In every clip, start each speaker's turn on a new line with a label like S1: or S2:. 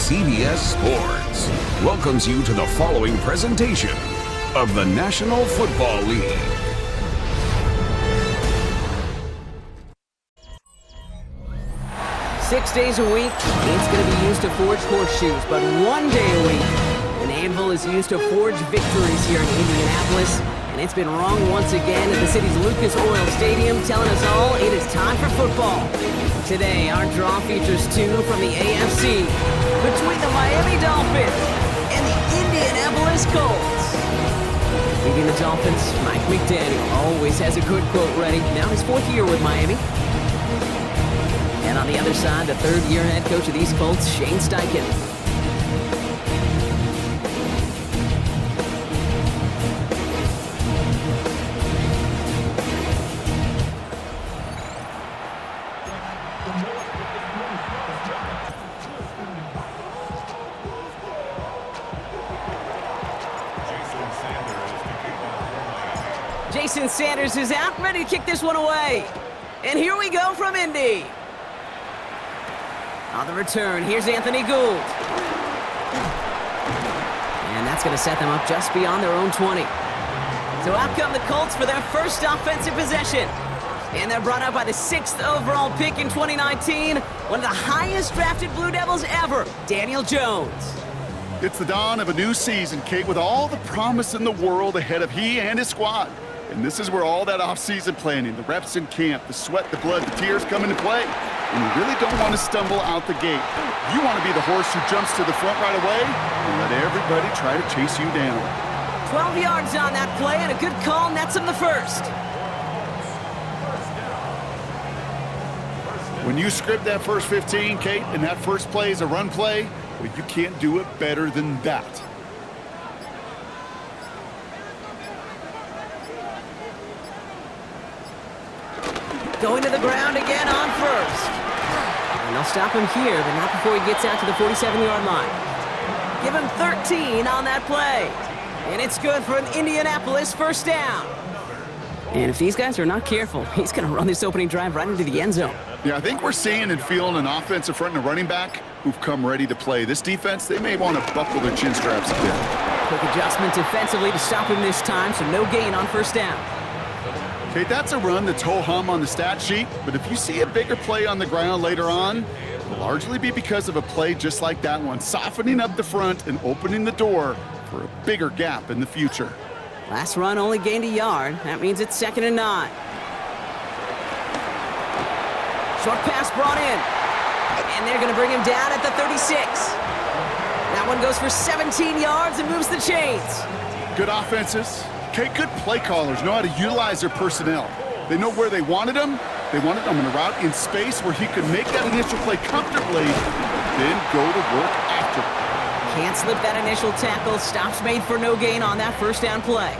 S1: CBS Sports welcomes you to the following presentation of the National Football League.
S2: Six days a week, it's going to be used to forge horseshoes, but one day a week, an anvil is used to forge victories here in Indianapolis, and it's been rung once again at the city's Lucas Oil Stadium, telling us all it is time for football. Today, our draw features two from the AFC, between the Miami Dolphins and the Indianapolis Colts. Leading the Dolphins, Mike McDaniel always has a good quote ready, now his fourth year with Miami. And on the other side, the third-year head coach of these Colts, Shane Steichen. Jason Sanders is out, ready to kick this one away. And here we go from Indy. On the return, here's Anthony Gould. And that's going to set them up just beyond their own 20. So out come the Colts for their first offensive possession. And they're brought up by the 6th overall pick in 2019, one of the highest drafted Blue Devils ever, Daniel Jones.
S3: It's the dawn of a new season, Kate, with all the promise in the world ahead of he and his squad. And this is where all that off-season planning, the reps in camp, the sweat, the blood, the tears come into play. And you really don't want to stumble out the gate. You want to be the horse who jumps to the front right away and let everybody try to chase you down.
S2: 12 yards on that play, and a good call nets him the first.
S3: When you script that first 15, Kate, and that first play is a run play, well, you can't do it better than that.
S2: Going to the ground again on first. And they'll stop him here, but not before he gets out to the 47-yard line. Give him 13 on that play. And it's good for an Indianapolis first down. And if these guys are not careful, he's going to run this opening drive right into the end zone.
S3: Yeah, I think we're seeing and feeling an offensive front and a running back who've come ready to play. This defense, they may want to buckle their chin straps a bit.
S2: Quick adjustment defensively to stop him this time, so no gain on first down.
S3: Okay, that's a run that's ho-hum on the stat sheet, but if you see a bigger play on the ground later on, it'll largely be because of a play just like that one, softening up the front and opening the door for a bigger gap in the future.
S2: Last run only gained a yard. That means it's 2nd and 9. Short pass brought in. And they're going to bring him down at the 36. That one goes for 17 yards and moves the chains.
S3: Good offenses. Okay, good play callers know how to utilize their personnel. They know where they wanted them. They wanted them in a route in space where he could make that initial play comfortably, then go to work after.
S2: Can't slip that initial tackle. Stops made for no gain on that first down play.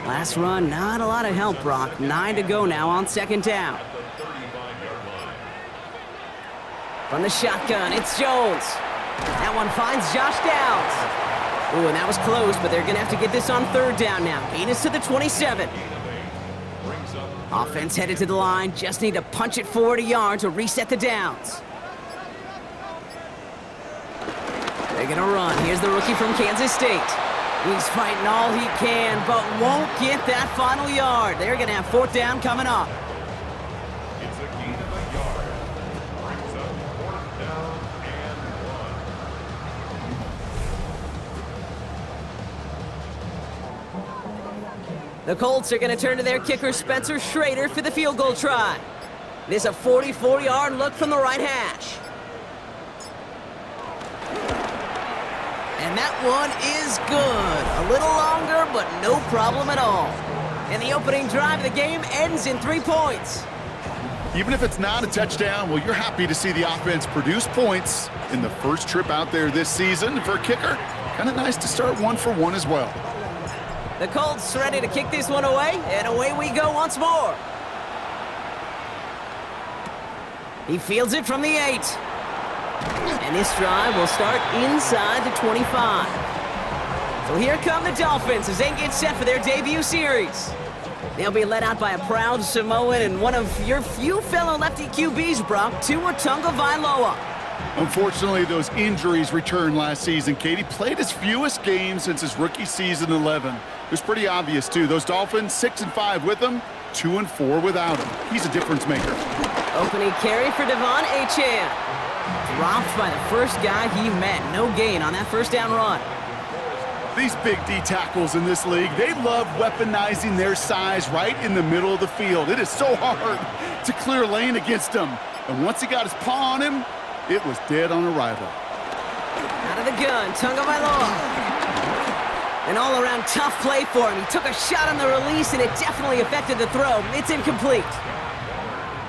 S2: Last run, not a lot of help, Brock. 9 to go now on 2nd down. From the shotgun, it's Jones. That one finds Josh Downs. Ooh, and that was close, but they're going to have to get this on 3rd down now. Gain is to the 27. Offense headed to the line. Just need to punch it forward a yard to reset the downs. They're going to run. Here's the rookie from Kansas State. He's fighting all he can, but won't get that final yard. They're going to have 4th down coming up.
S4: It's a gain of a yard. Brings up 4th down and 1.
S2: The Colts are going to turn to their kicker, Spencer Schrader, for the field goal try. This is a 44-yard look from the right hash. And that one is good. A little longer, but no problem at all. And the opening drive of the game ends in 3 points.
S3: Even if it's not a touchdown, well, you're happy to see the offense produce points in the first trip out there this season. For a kicker, kind of nice to start 1 for 1 as well.
S2: The Colts ready to kick this one away, and away we go once more. He fields it from the 8. And this drive will start inside the 25. So here come the Dolphins as they get set for their debut series. They'll be led out by a proud Samoan and one of your few fellow lefty QBs, Brock, Tua Tagovailoa.
S3: Unfortunately, those injuries returned last season. Katie played his fewest games since his rookie season 11. It was pretty obvious, too. Those Dolphins, 6-5 with him, 2-4 without him. He's a difference maker.
S2: Opening carry for Devon Achane. Dropped by the first guy he met. No gain on that first down run.
S3: These big D tackles in this league, they love weaponizing their size right in the middle of the field. It is so hard to clear lane against them. And once he got his paw on him, it was dead on arrival.
S2: Out of the gun, Tagovailoa. An all-around tough play for him. He took a shot on the release, and it definitely affected the throw. It's incomplete.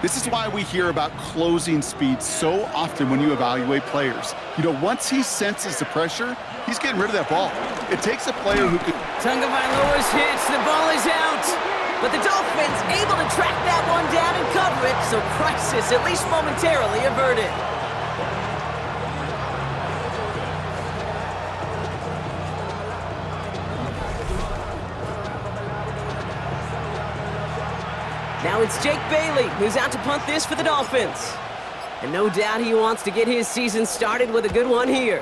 S3: This is why we hear about closing speed so often when you evaluate players. You know, once he senses the pressure, he's getting rid of that ball. It takes a player who can...
S2: Tagovailoa's hits. The ball is out. But the Dolphins able to track that one down and cover it, so crisis at least momentarily averted. Now it's Jake Bailey, who's out to punt this for the Dolphins. And no doubt he wants to get his season started with a good one here.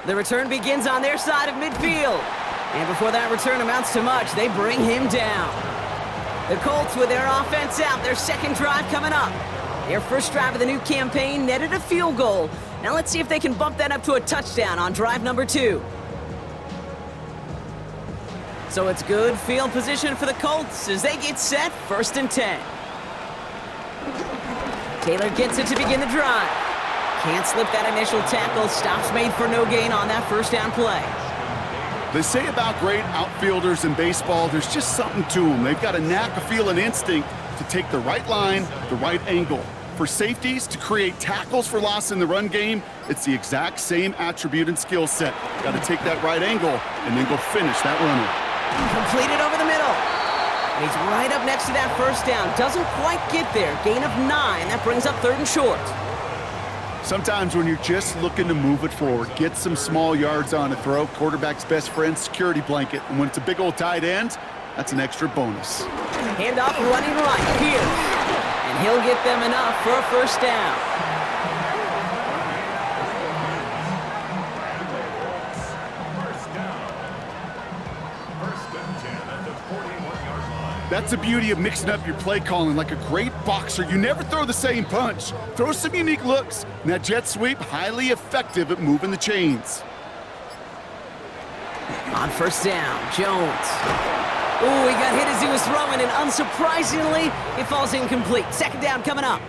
S2: The return begins on their side of midfield. And before that return amounts to much, they bring him down. The Colts with their offense out, their second drive coming up. Their first drive of the new campaign netted a field goal. Now let's see if they can bump that up to a touchdown on drive number 2. So it's good field position for the Colts as they get set, 1st and 10. Taylor gets it to begin the drive. Can't slip that initial tackle. Stops made for no gain on that first down play.
S3: They say about great outfielders in baseball, there's just something to them. They've got a knack, a feel, and instinct to take the right line, the right angle. For safeties to create tackles for loss in the run game, it's the exact same attribute and skill set. Got to take that right angle and then go finish that runner.
S2: Completed over the middle. And he's right up next to that first down. Doesn't quite get there. Gain of 9. That brings up 3rd and short.
S3: Sometimes when you're just looking to move it forward, get some small yards on a throw, quarterback's best friend, security blanket. And when it's a big old tight end, that's an extra bonus.
S2: Handoff running right here. And he'll get them enough for a first down.
S3: That's the beauty of mixing up your play calling. Like a great boxer, you never throw the same punch. Throw some unique looks. And that jet sweep, highly effective at moving the chains.
S2: On first down, Jones. Ooh, he got hit as he was throwing, and unsurprisingly, it falls incomplete. Second down coming up.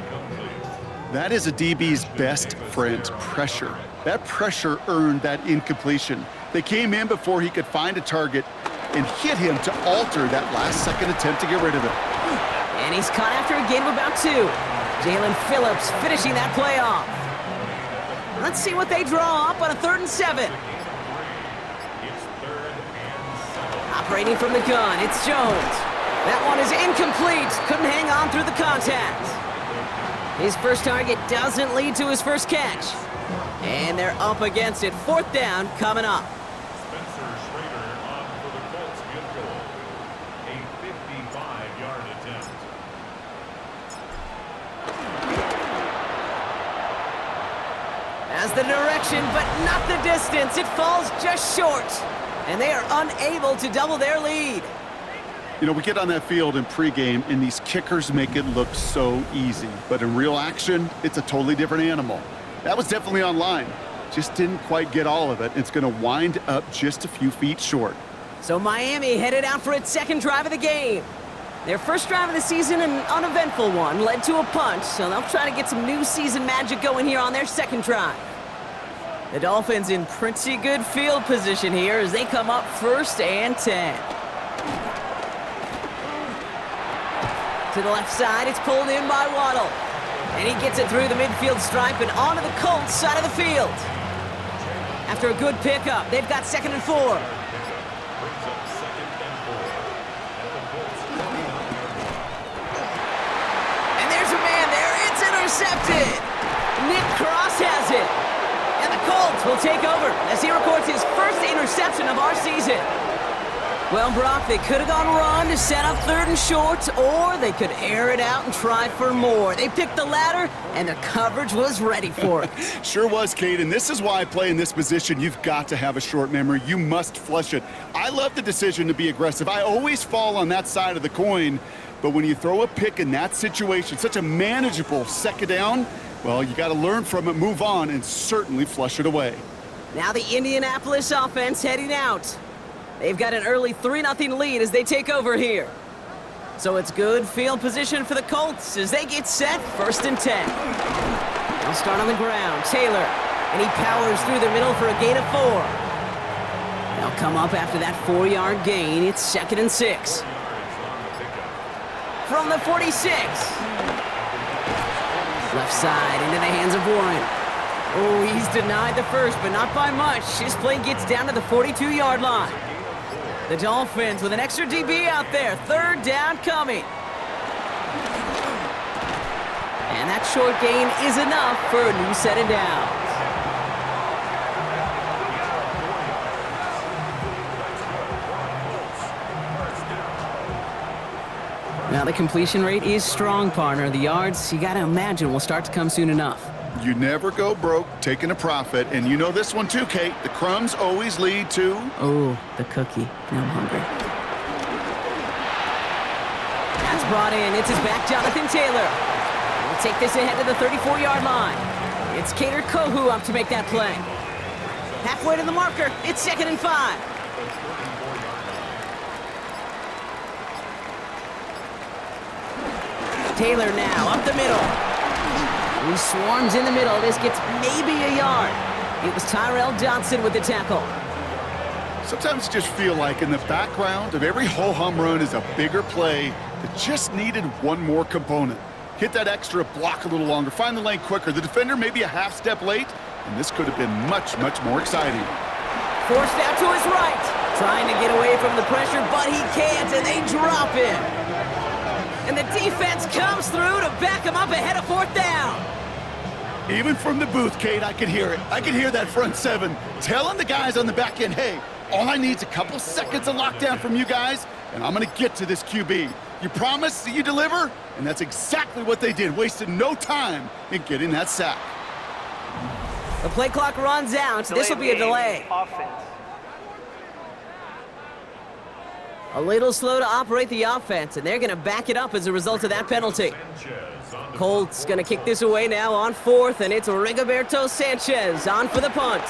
S3: That is a DB's best friend, pressure. That pressure earned that incompletion. They came in before he could find a target and hit him to alter that last-second attempt to get rid of it.
S2: And he's caught after a gain of about 2. Jalen Phillips finishing that play off. Let's see what they draw up on a 3rd and 7. Operating from the gun, it's Jones. That one is incomplete. Couldn't hang on through the contact. His first target doesn't lead to his first catch. And they're up against it. 4th down coming up. Has the direction, but not the distance. It falls just short. And they are unable to double their lead.
S3: You know, we get on that field in pregame, and these kickers make it look so easy. But in real action, it's a totally different animal. That was definitely on line. Just didn't quite get all of it. It's going to wind up just a few feet short.
S2: So Miami headed out for its second drive of the game. Their first drive of the season, an uneventful one, led to a punt. So they'll try to get some new season magic going here on their second drive. The Dolphins in pretty good field position here as they come up 1st and 10. To the left side, it's pulled in by Waddle. And he gets it through the midfield stripe and onto the Colts side of the field. After a good pickup, they've got 2nd and 4. And there's a man there. It's intercepted. Nick Cross has it. And the Colts will take over as he records his first interception of our season. Well, Brock, they could have gone run to set up 3rd and short, or they could air it out and try for more. They picked the latter, and the coverage was ready for it.
S3: Sure was, Kate, and this is why I play in this position. You've got to have a short memory. You must flush it. I love the decision to be aggressive. I always fall on that side of the coin, but when you throw a pick in that situation, such a manageable 2nd down, well, you got to learn from it, move on, and certainly flush it away.
S2: Now the Indianapolis offense heading out. They've got an early 3-0 lead as they take over here. So it's good field position for the Colts as they get set, 1st and 10. They'll start on the ground. Taylor, and he powers through the middle for a gain of 4. They'll come up after that 4-yard gain. It's 2nd and 6. From the 46. Left side into the hands of Warren. Oh, he's denied the first, but not by much. His play gets down to the 42-yard line. The Dolphins with an extra DB out there. 3rd down coming. And that short gain is enough for a new set of downs. Now the completion rate is strong, partner. The yards, you got to imagine, will start to come soon enough.
S3: You never go broke taking a profit, and you know this one too, Kate. The crumbs always lead to...
S2: Oh, the cookie. Now I'm hungry. That's brought in. It's his back, Jonathan Taylor. We'll take this ahead to the 34-yard line. It's Kader Kohu up to make that play. Halfway to the marker. It's 2nd and 5. Taylor now up the middle. He swarms in the middle. This gets maybe a yard. It was Tyrell Johnson with the tackle.
S3: Sometimes you just feel like in the background of every ho-hum run is a bigger play that just needed one more component. Hit that extra block a little longer, find the lane quicker. The defender may be a half step late, and this could have been much, much more exciting.
S2: Forced out to his right. Trying to get away from the pressure, but he can't, and they drop him. And the defense comes through to back him up ahead of 4th down.
S3: Even from the booth, Kate, I could hear it. I could hear that front 7 telling the guys on the back end, hey, all I need is a couple seconds of lockdown from you guys, and I'm going to get to this QB. You promise that you deliver? And that's exactly what they did, wasted no time in getting that sack.
S2: The play clock runs out. This will be a delay.
S5: Offense.
S2: A little slow to operate the offense, and they're going to back it up as a result of that penalty. Colts going to kick this away now on 4th, and it's Rigoberto Sanchez on for the punt.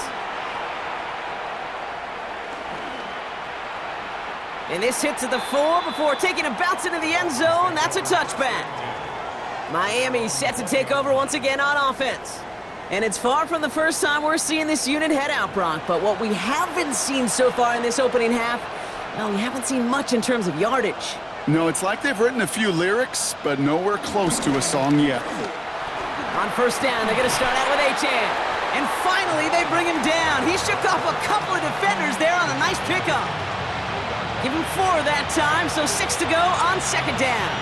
S2: And this hits at the 4 before taking a bounce into the end zone. That's a touchback. Miami set to take over once again on offense. And it's far from the first time we're seeing this unit head out, Brock, but what we haven't seen so far in this opening half, well, we haven't seen much in terms of yardage.
S3: No, it's like they've written a few lyrics, but nowhere close to a song yet.
S2: On 1st down, they're going to start out with Achan. And finally, they bring him down. He shook off a couple of defenders there on a nice pickup. Give him 4 that time, so 6 to go on 2nd down.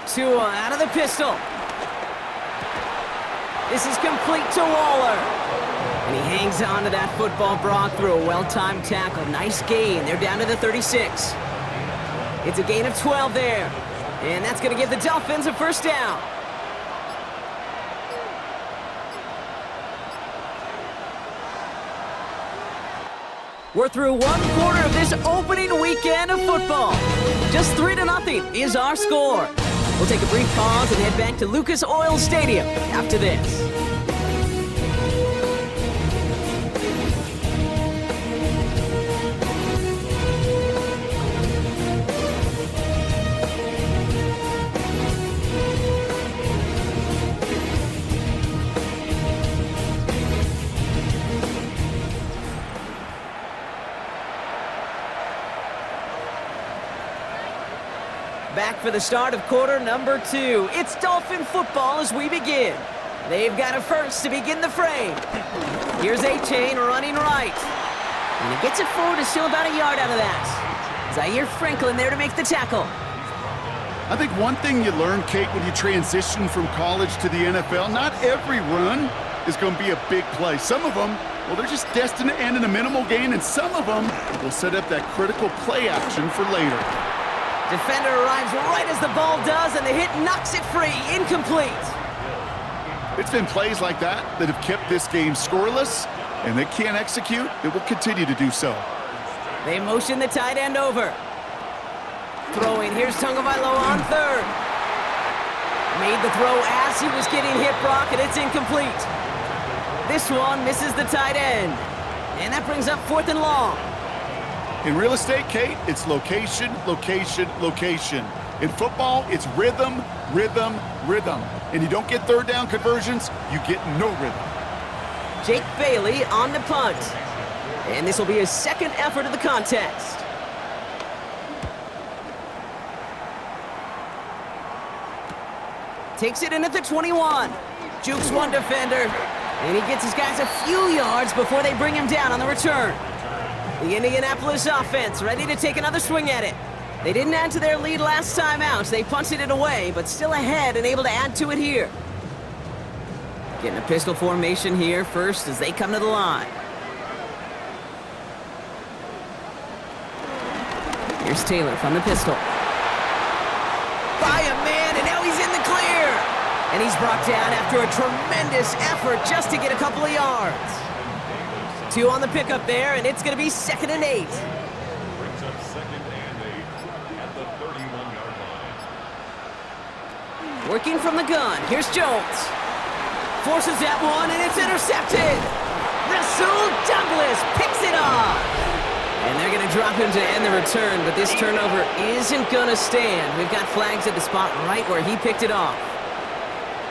S2: Tua out of the pistol. This is complete to Waller. And he hangs on to that football, Brock, through a well-timed tackle. Nice gain. They're down to the 36. It's a gain of 12 there. And that's going to give the Dolphins a 1st down. We're through 1/4 of this opening weekend of football. Just 3-0 is our score. We'll take a brief pause and head back to Lucas Oil Stadium after this. Back for the start of quarter number 2. It's Dolphin football as we begin. They've got a first to begin the frame. Here's Achan running right. And he gets it forward to still about a yard out of that. Zaire Franklin there to make the tackle.
S3: I think one thing you learn, Kate, when you transition from college to the NFL, not every run is going to be a big play. Some of them, well, they're just destined to end in a minimal gain, and some of them will set up that critical play action for later.
S2: Defender arrives right as the ball does, and the hit knocks it free. Incomplete.
S3: It's been plays like that that have kept this game scoreless, and they can't execute. It will continue to do so.
S2: They motion the tight end over. Throwing, here's Tagovailoa on third. Made the throw as he was getting hit, Brock, and it's incomplete. This one misses the tight end. And that brings up 4th and long.
S3: In real estate, Kate, it's location, location, location. In football, it's rhythm, rhythm, rhythm. And you don't get third down conversions, you get no rhythm.
S2: Jake Bailey on the punt. And this will be his second effort of the contest. Takes it in at the 21. Jukes one defender. And he gets his guys a few yards before they bring him down on the return. The Indianapolis offense ready to take another swing at it. They didn't add to their lead last time out. They punted it away, but still ahead and able to add to it here. Getting a pistol formation here first as they come to the line. Here's Taylor from the pistol. By a man, and now he's in the clear. And he's brought down after a tremendous effort just to get a couple of yards. 2 on the pickup there, and it's going to be 2nd and 8.
S4: Brings up 2nd and 8 at the 31-yard line.
S2: Working from the gun, here's Jones. Forces that one, and it's intercepted. Rasul Douglas picks it off. And they're going to drop him to end the return, but this turnover isn't going to stand. We've got flags at the spot right where he picked it off.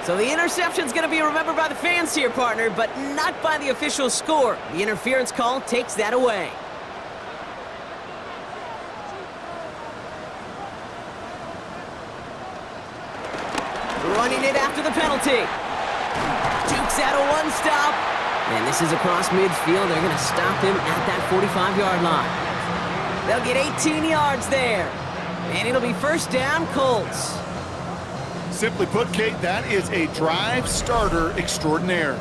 S2: So the interception's going to be remembered by the fans here, partner, but not by the official score. The interference call takes that away. Running it after the penalty. Dukes out a one-stop. And this is across midfield. They're going to stop him at that 45-yard line. They'll get 18 yards there. And it'll be 1st down, Colts.
S3: Simply put, Kate, that is a drive starter extraordinaire.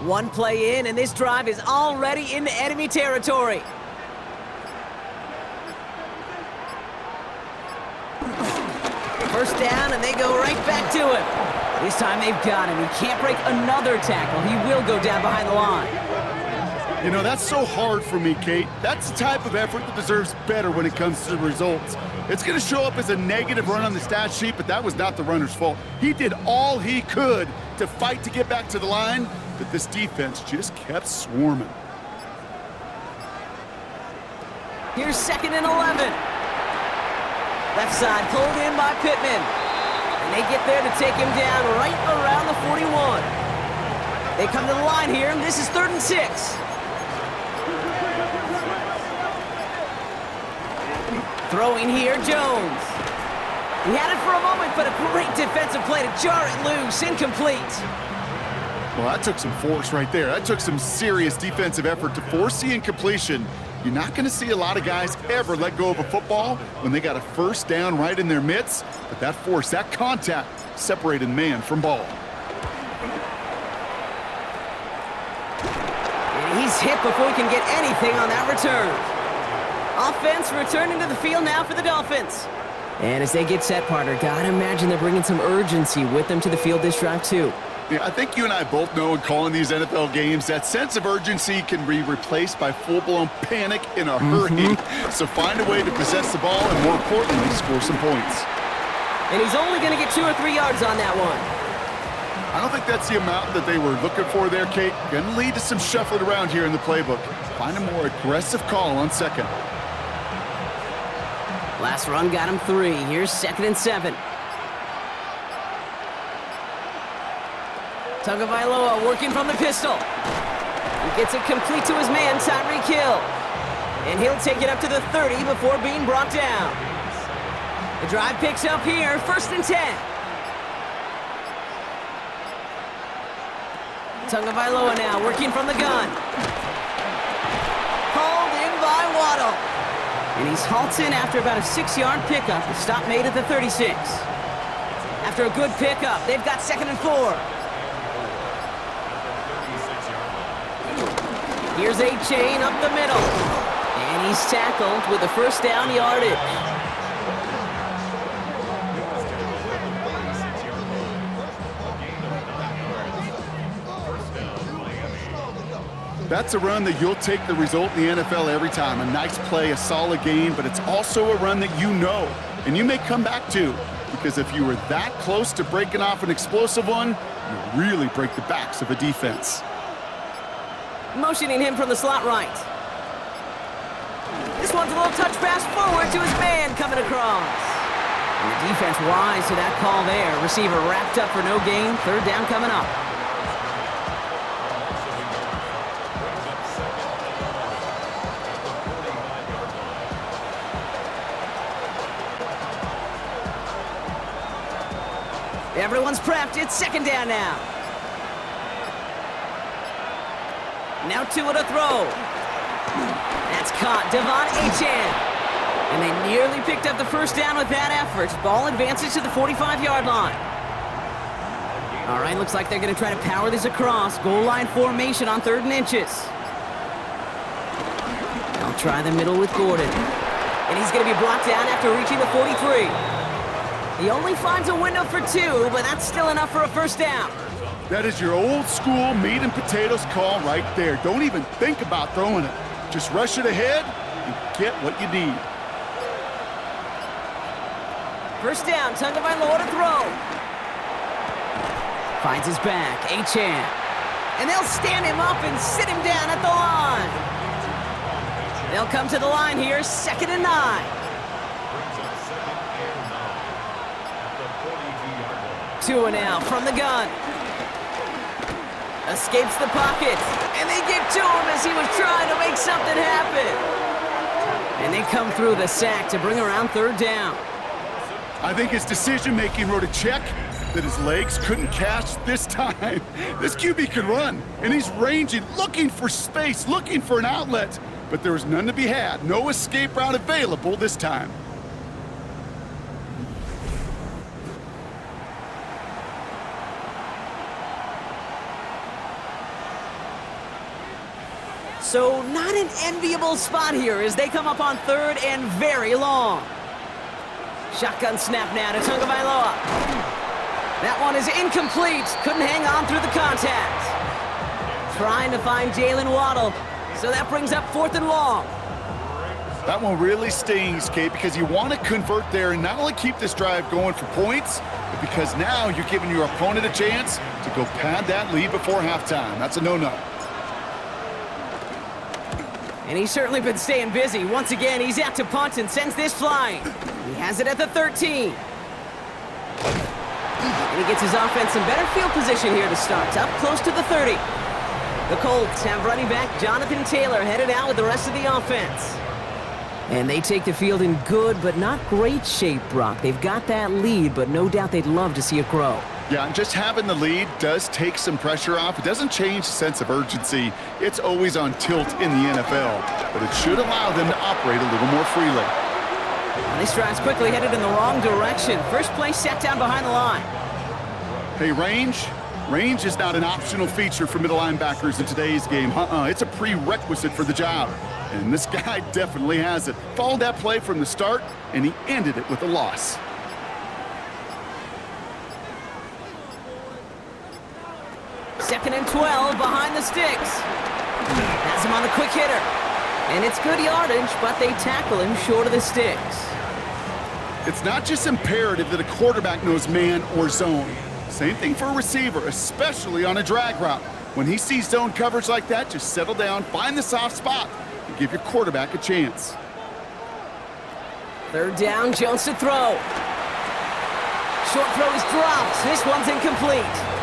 S2: One play in, and this drive is already into enemy territory. First down, and they go right back to him. This time they've got him. He can't break another tackle. He will go down behind the line.
S3: You know, that's so hard for me, Kate. That's the type of effort that deserves better when it comes to the results. It's going to show up as a negative run on the stat sheet, but that was not the runner's fault. He did all he could to fight to get back to the line, but this defense just kept swarming.
S2: Here's 2nd and 11. Left side pulled in by Pittman. And they get there to take him down right around the 41. They come to the line here, and this is 3rd and 6. Throwing here, Jones. He had it for a moment, but a great defensive play to jar it loose. Incomplete.
S3: Well, that took some force right there. That took some serious defensive effort to force the incompletion. You're not going to see a lot of guys ever let go of a football when they got a 1st down right in their midst, but that force, that contact, separated man from ball.
S2: And he's hit before he can get anything on that return. Offense returning to the field now for the Dolphins. And as they get set, partner, gotta imagine they're bringing some urgency with them to the field this drive, too.
S3: Yeah, I think you and I both know in calling these NFL games that sense of urgency can be replaced by full-blown panic in a hurry. So find a way to possess the ball and, more importantly, score some points.
S2: And he's only going to get 2 or 3 yards on that one.
S3: I don't think that's the amount that they were looking for there, Kate. Going to lead to some shuffling around here in the playbook. Find a more aggressive call on 2nd.
S2: Last run got him 3. Here's 2nd and 7. Tagovailoa working from the pistol. He gets it complete to his man, Tyreek Hill. And he'll take it up to the 30 before being brought down. The drive picks up here, 1st and 10. Tagovailoa now working from the gun. Called in by Waddle. And he's halted after about a 6-yard pickup. The stop made at the 36. After a good pickup, they've got 2nd and 4. Here's A-Chain up the middle. And he's tackled with the first down yardage.
S3: That's a run that you'll take the result in the NFL every time. A nice play, a solid game, but it's also a run that you know, and you may come back to, because if you were that close to breaking off an explosive one, you really break the backs of a defense.
S2: Motioning him from the slot right. This one's a little touch pass forward to his man coming across. And the defense wise to that call there. Receiver wrapped up for no gain. 3rd down coming up. Everyone's prepped. It's 2nd down now. Now Tua to throw. That's caught. Devon Achane. And they nearly picked up the first down with that effort. Ball advances to the 45-yard line. All right, looks like they're going to try to power this across. Goal line formation on 3rd and inches. They'll try the middle with Gordon. And he's going to be brought down after reaching the 43. He only finds a window for 2, but that's still enough for a first down.
S3: That is your old school meat and potatoes call right there. Don't even think about throwing it. Just rush it ahead and get what you need.
S2: First down, Tagovailoa to throw. Finds his back, Achane. And they'll stand him up and sit him down at the line. They'll come to the line here, 2nd and 9. Tua now from the gun. Escapes the pocket. And they give to him as he was trying to make something happen. And they come through the sack to bring around 3rd down.
S3: I think his decision-making wrote a check that his legs couldn't catch this time. This QB can run, and he's ranging, looking for space, looking for an outlet. But there was none to be had. No escape route available this time.
S2: So not an enviable spot here as they come up on 3rd and very long. Shotgun snap now to Tagovailoa. That one is incomplete. Couldn't hang on through the contact. Trying to find Jalen Waddle. So that brings up 4th and long.
S3: That one really stings, Kate, because you want to convert there and not only keep this drive going for points, but because now you're giving your opponent a chance to go pad that lead before halftime. That's a no-no.
S2: And he's certainly been staying busy. Once again, he's out to punt and sends this flying. He has it at the 13. And he gets his offense in better field position here to start. Up close to the 30. The Colts have running back Jonathan Taylor headed out with the rest of the offense. And they take the field in good but not great shape, Brock. They've got that lead, but no doubt they'd love to see it grow.
S3: Yeah, and just having the lead does take some pressure off. It doesn't change the sense of urgency. It's always on tilt in the NFL, but it should allow them to operate a little more freely.
S2: And this drive's quickly headed in the wrong direction. First play set down behind the line.
S3: Hey, range is not an optional feature for middle linebackers in today's game. It's a prerequisite for the job, and this guy definitely has it. Followed that play from the start, and he ended it with a loss.
S2: Second and 12 behind the sticks. Has him on the quick hitter. And it's good yardage, but they tackle him short of the sticks.
S3: It's not just imperative that a quarterback knows man or zone. Same thing for a receiver, especially on a drag route. When he sees zone coverage like that, just settle down, find the soft spot, and give your quarterback a chance.
S2: Third down, Jones to throw. Short throw is dropped. This one's incomplete.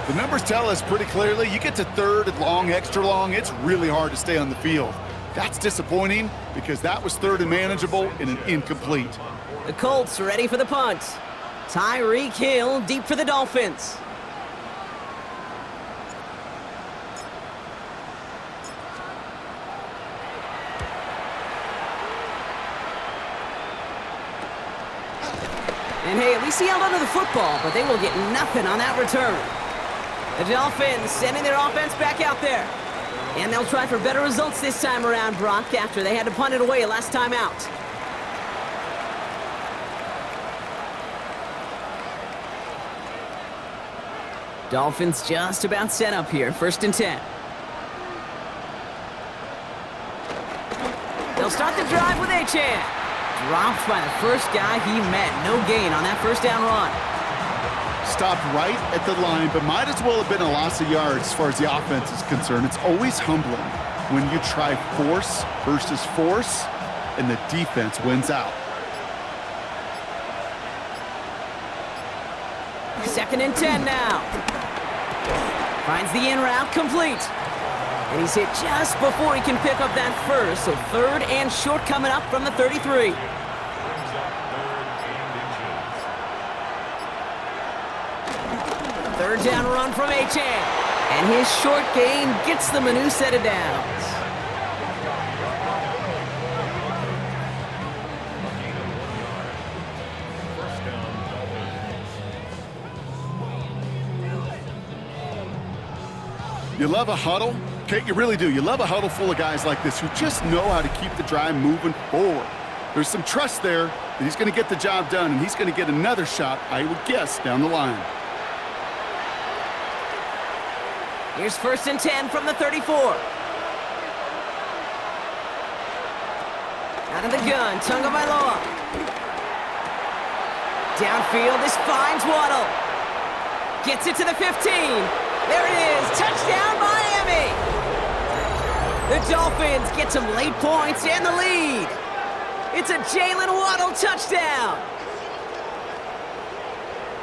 S3: The numbers tell us pretty clearly, you get to third and long, extra long, it's really hard to stay on the field. That's disappointing because that was third and manageable and an incomplete.
S2: The Colts are ready for the punt. Tyreek Hill deep for the Dolphins. And hey, at least he held onto the football, but they will get nothing on that return. The Dolphins sending their offense back out there. And they'll try for better results this time around, Brock, after they had to punt it away last time out. Dolphins just about set up here, 1st and 10. They'll start the drive with Achane. Dropped by the first guy he met. No gain on that first down run.
S3: Stopped right at the line, but might as well have been a loss of yards as far as the offense is concerned. It's always humbling when you try force versus force, and the defense wins out.
S2: 2nd and 10 now. Finds the in route complete. And he's hit just before he can pick up that first. So 3rd and short coming up from the 33. Third down run from Achane. And his short gain gets them a new set of downs.
S3: You love a huddle? Kate, you really do. You love a huddle full of guys like this who just know how to keep the drive moving forward. There's some trust there that he's going to get the job done, and he's going to get another shot, I would guess, down the line.
S2: Here's 1st and 10 from the 34. Out of the gun, Tagovailoa. Downfield, this finds Waddle. Gets it to the 15. There it is, touchdown Miami! The Dolphins get some late points and the lead. It's a Jalen Waddle touchdown.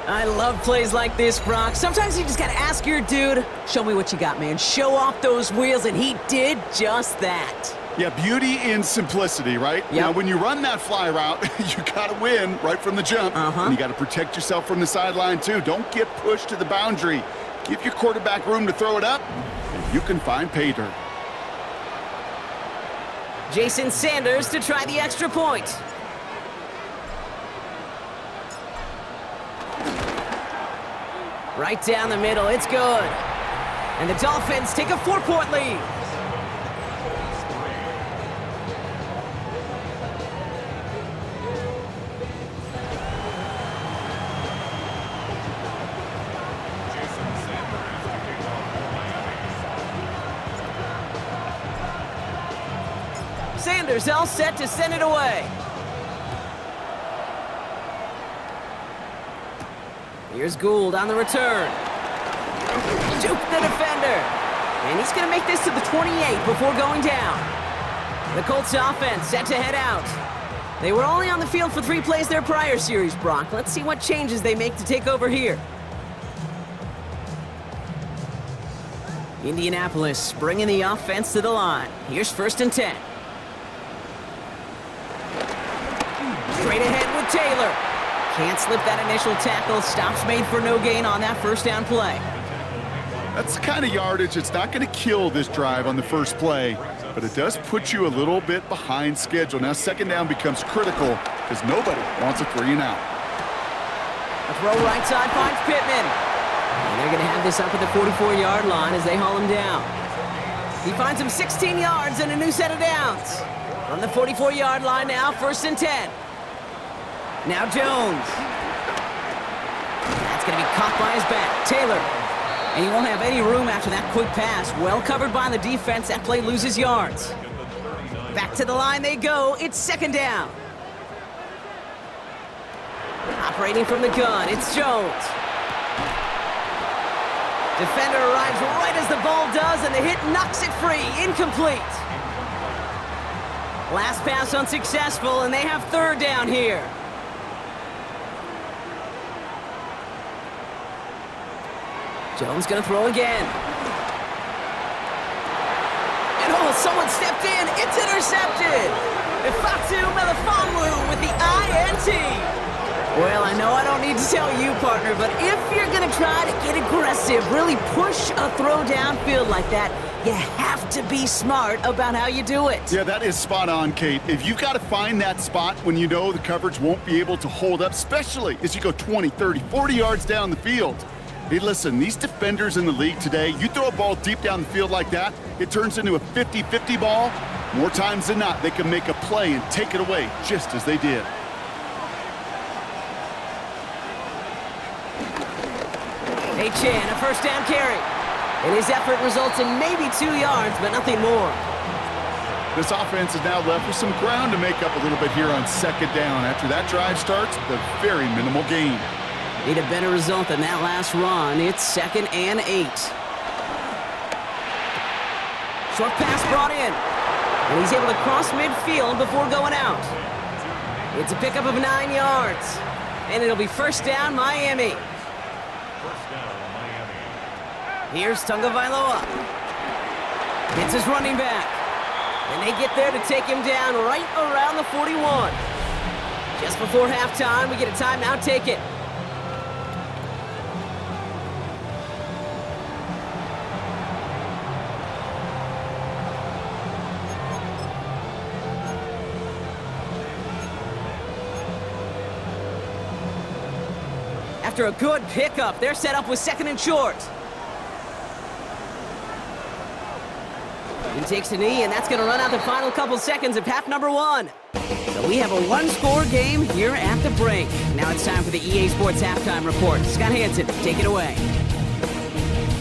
S2: I love plays like this, Brock. Sometimes you just gotta ask your dude, show me what you got, man. Show off those wheels, and he did just that.
S3: Yeah, beauty in simplicity, right?
S2: Yep.
S3: Now, when you run that fly route, you gotta win right from the jump. And you gotta protect yourself from the sideline, too. Don't get pushed to the boundary. Give your quarterback room to throw it up, and you can find pay dirt.
S2: Jason Sanders to try the extra point. Right down the middle, it's good. And the Dolphins take a 4-point lead. Sanders all set to send it away. Here's Gould on the return. Juke the defender. And he's going to make this to the 28 before going down. The Colts offense set to head out. They were only on the field for 3 plays their prior series, Brock. Let's see what changes they make to take over here. Indianapolis bringing the offense to the line. Here's 1st and 10. Straight ahead with Taylor. Can't slip that initial tackle. Stops made for no gain on that first down play.
S3: That's the kind of yardage that's not going to kill this drive on the first play, but it does put you a little bit behind schedule. Now, 2nd down becomes critical because nobody wants a 3 and out.
S2: A throw right side finds Pittman. And they're going to have this up at the 44-yard line as they haul him down. He finds him 16 yards and a new set of downs. From the 44-yard line now, 1st and 10. Now Jones. That's going to be caught by his back. Taylor. And he won't have any room after that quick pass. Well covered by the defense. That play loses yards. Back to the line they go. It's 2nd down. Operating from the gun, it's Jones. Defender arrives right as the ball does, and the hit knocks it free. Incomplete. Last pass unsuccessful, and they have 3rd down here. Jones gonna throw again. And oh, someone stepped in. It's intercepted. Ifatu Melifonwu with the INT. Well, I know I don't need to tell you, partner, but if you're going to try to get aggressive, really push a throw downfield like that, you have to be smart about how you do it.
S3: Yeah, that is spot on, Kate. If you've got to find that spot when you know the coverage won't be able to hold up, especially as you go 20, 30, 40 yards down the field. Hey, listen, these defenders in the league today, you throw a ball deep down the field like that, it turns into a 50-50 ball. More times than not, they can make a play and take it away just as they did.
S2: Chan, a first down carry. And his effort results in maybe 2 yards, but nothing more.
S3: This offense is now left with some ground to make up a little bit here on second down. After that drive starts, the very minimal gain.
S2: Need a better result than that last run. It's 2nd and 8. Short pass brought in. And he's able to cross midfield before going out. It's a pickup of 9 yards. And it'll be first down, Miami. Here's Tagovailoa. It's his running back. And they get there to take him down right around the 41. Just before halftime, we get a timeout, take it. After a good pickup, they're set up with 2nd and short. He takes a knee, and that's going to run out the final couple seconds of half number 1. So we have a one-score game here at the break. Now it's time for the EA Sports Halftime Report. Scott Hansen, take it away.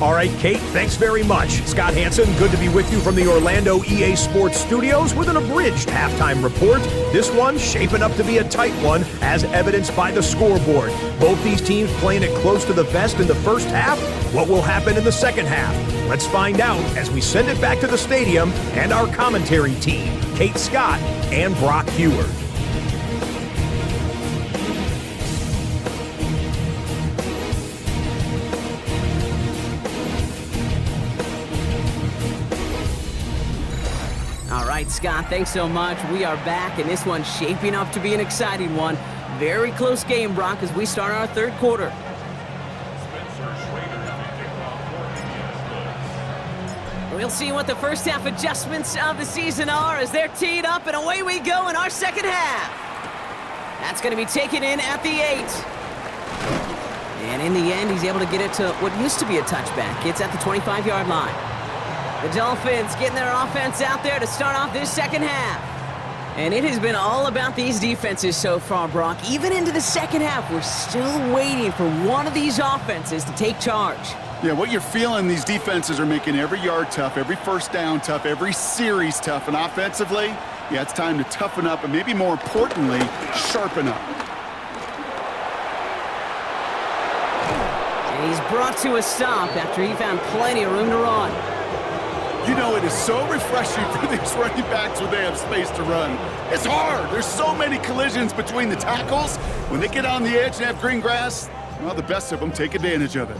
S5: All right, Kate, thanks very much. Scott Hansen, good to be with you from the Orlando EA Sports Studios with an abridged halftime report. This one shaping up to be a tight one, as evidenced by the scoreboard. Both these teams playing it close to the vest in the first half. What will happen in the second half? Let's find out as we send it back to the stadium and our commentary team, Kate Scott and Brock Heward.
S2: All right, Scott, thanks so much. We are back, and this one's shaping up to be an exciting one. Very close game, Brock, as we start our third quarter. We'll see what the first half adjustments of the season are as they're teed up, and away we go in our second half. That's going to be taken in at the 8. And in the end, he's able to get it to what used to be a touchback. It's at the 25-yard line. The Dolphins getting their offense out there to start off this second half. And it has been all about these defenses so far, Brock. Even into the second half, we're still waiting for one of these offenses to take charge.
S3: Yeah, what you're feeling, these defenses are making every yard tough, every first down tough, every series tough. And offensively, yeah, it's time to toughen up and maybe more importantly, sharpen up.
S2: And he's brought to a stop after he found plenty of room to run.
S3: You know, it is so refreshing for these running backs when they have space to run. It's hard. There's so many collisions between the tackles. When they get on the edge and have green grass, well, the best of them take advantage of it.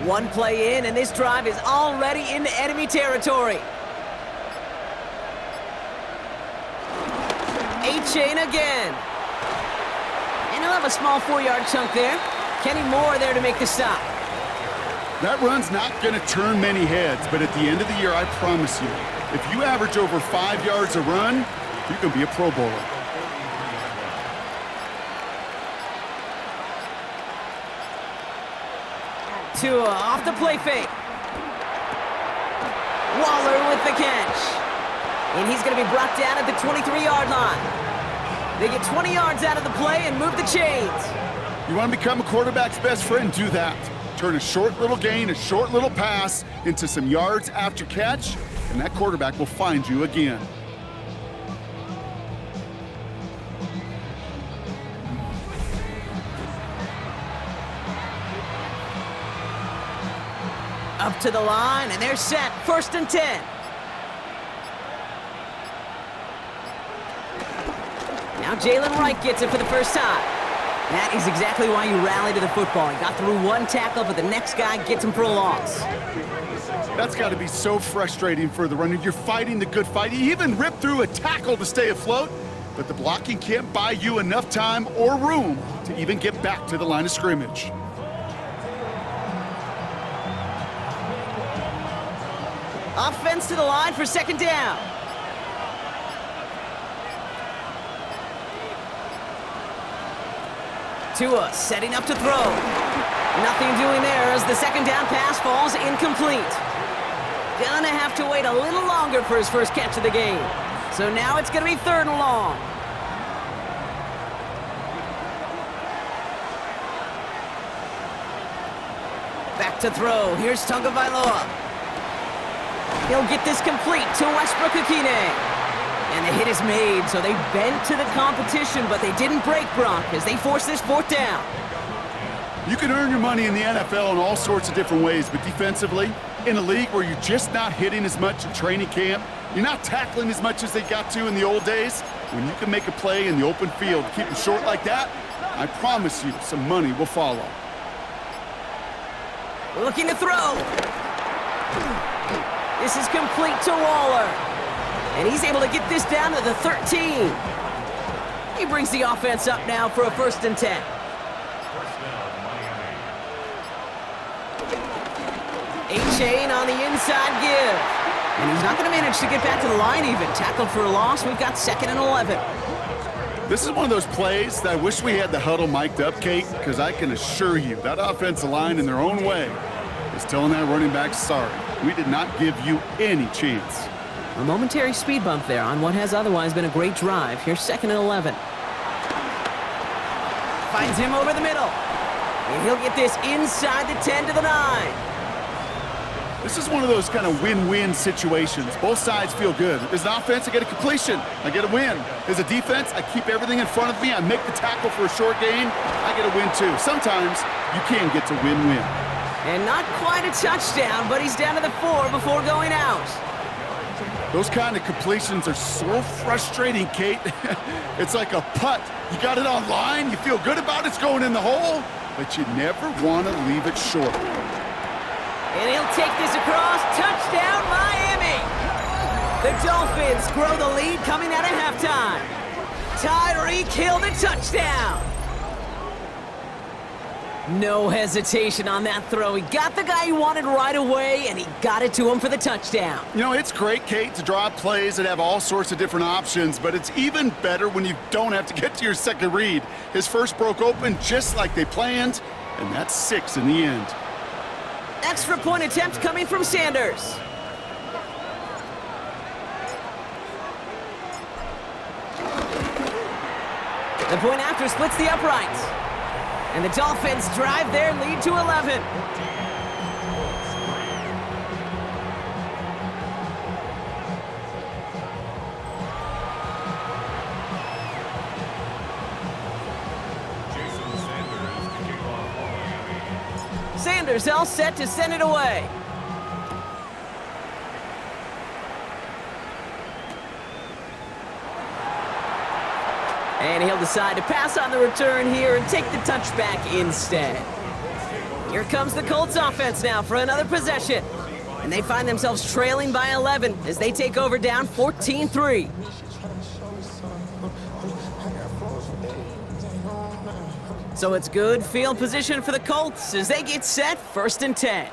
S2: One play in, and this drive is already into enemy territory. A-chain again. And he'll have a small 4-yard chunk there. Kenny Moore there to make the stop.
S3: That run's not going to turn many heads, but at the end of the year, I promise you, if you average over 5 yards a run, you can be a Pro Bowler.
S2: Tua off the play fake. Waller with the catch. And he's going to be brought down at the 23-yard line. They get 20 yards out of the play and move the chains.
S3: You want to become a quarterback's best friend, do that. Turn a short little gain, a short little pass into some yards after catch, and that quarterback will find you again.
S2: Up to the line, and they're set. 1st and 10. Now Jalen Wright gets it for the first time. That is exactly why you rally to the football. He got through one tackle, but the next guy gets him for a loss.
S3: That's got to be so frustrating for the runner. You're fighting the good fight. You even ripped through a tackle to stay afloat, but the blocking can't buy you enough time or room to even get back to the line of scrimmage.
S2: Offense to the line for second down. Tua setting up to throw. Nothing doing there as the second down pass falls incomplete. Gonna have to wait a little longer for his first catch of the game. So now it's gonna be 3rd and long. Back to throw. Here's Tagovailoa. He'll get this complete to Westbrook-Ikhine. And the hit is made, so they bent to the competition, but they didn't break Brock as they force this 4th down.
S3: You can earn your money in the NFL in all sorts of different ways, but defensively, in a league where you're just not hitting as much in training camp, you're not tackling as much as they got to in the old days, when you can make a play in the open field, keep them short like that, I promise you some money will follow.
S2: Looking to throw. This is complete to Waller. And he's able to get this down to the 13. He brings the offense up now for a 1st and 10. A-Chain on the inside give. And he's not going to manage to get back to the line even. Tackled for a loss. We've got 2nd and 11.
S3: This is one of those plays that I wish we had the huddle mic'd up, Kate, because I can assure you that offensive line in their own way is telling that running back, sorry, we did not give you any chance.
S2: A momentary speed bump there on what has otherwise been a great drive. Here's 2nd and 11. Finds him over the middle. And he'll get this inside the 10 to the 9.
S3: This is one of those kind of win-win situations. Both sides feel good. As an offense, I get a completion. I get a win. As a defense, I keep everything in front of me. I make the tackle for a short gain. I get a win, too. Sometimes you can get to win-win.
S2: And not quite a touchdown, but he's down to the 4 before going out.
S3: Those kind of completions are so frustrating, Kate. It's like a putt. You got it on line. You feel good about it's going in the hole, but you never want to leave it short.
S2: And he'll take this across. Touchdown, Miami! The Dolphins grow the lead coming out of halftime. Tyreek Hill the touchdown. No hesitation on that throw. He got the guy he wanted right away, and he got it to him for the touchdown.
S3: You know, it's great, Kate, to draw plays that have all sorts of different options, but it's even better when you don't have to get to your second read. His first broke open just like they planned, and that's 6 in the end.
S2: Extra point attempt coming from Sanders. The point after splits the uprights. And the Dolphins drive their lead to 11. Sanders all set to send it away. And he'll decide to pass on the return here and take the touchback instead. Here comes the Colts offense now for another possession. And they find themselves trailing by 11 as they take over down 14-3. So it's good field position for the Colts as they get set 1st and 10.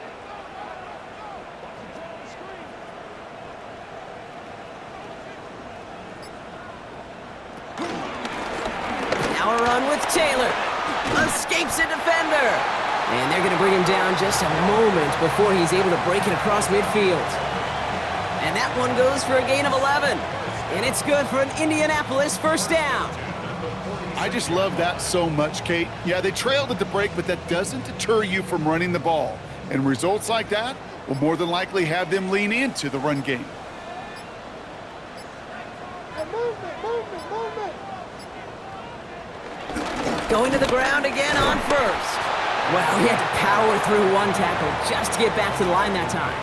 S2: Now a run with Taylor. Escapes a defender. And they're going to bring him down just a moment before he's able to break it across midfield. And that one goes for a gain of 11. And it's good for an Indianapolis 1st down.
S3: I just love that so much, Kate. Yeah, they trailed at the break, but that doesn't deter you from running the ball. And results like that will more than likely have them lean into the run game.
S2: Going to the ground again on 1st. Well, he had to power through one tackle just to get back to the line that time.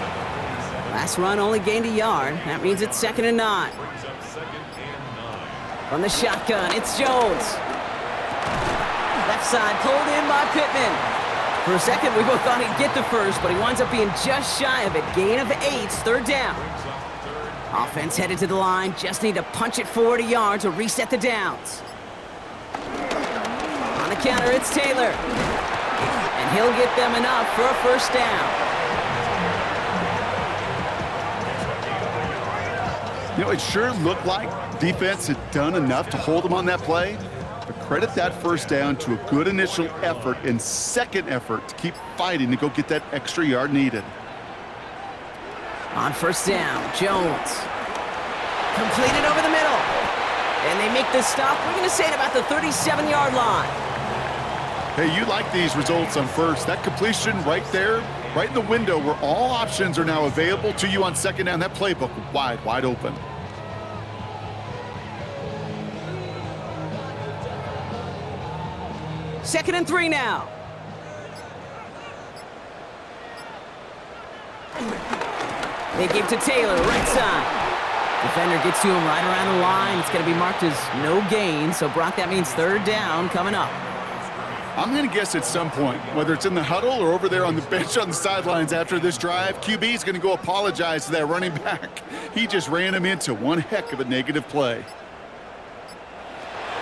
S2: Last run only gained a yard. That means it's 2nd and 9. From the shotgun, it's Jones. Left left side, pulled in by Pittman. For a second, we both thought he'd get the first, but he winds up being just shy of it. Gain of 8, third down. Offense headed to the line, just need to punch it forward a yard to reset the downs. On the counter, it's Taylor. And he'll get them enough for a first down.
S3: You know, it sure looked like defense had done enough to hold them on that play, but credit that first down to a good initial effort and second effort to keep fighting to go get that extra yard needed.
S2: On first down, Jones. Completed over the middle. And they make this stop, we're going to say, at about the 37-yard line.
S3: Hey, you like these results on first. That completion right there, right in the window where all options are now available to you on second down. That playbook wide open.
S2: Second and 3 now. They give to Taylor, right side. Defender gets to him right around the line. It's going to be marked as no gain, so Brock, that means third down coming up.
S3: I'm going to guess at some point, whether it's in the huddle or over there on the bench on the sidelines after this drive, QB is going to go apologize to that running back. He just ran him into one heck of a negative play.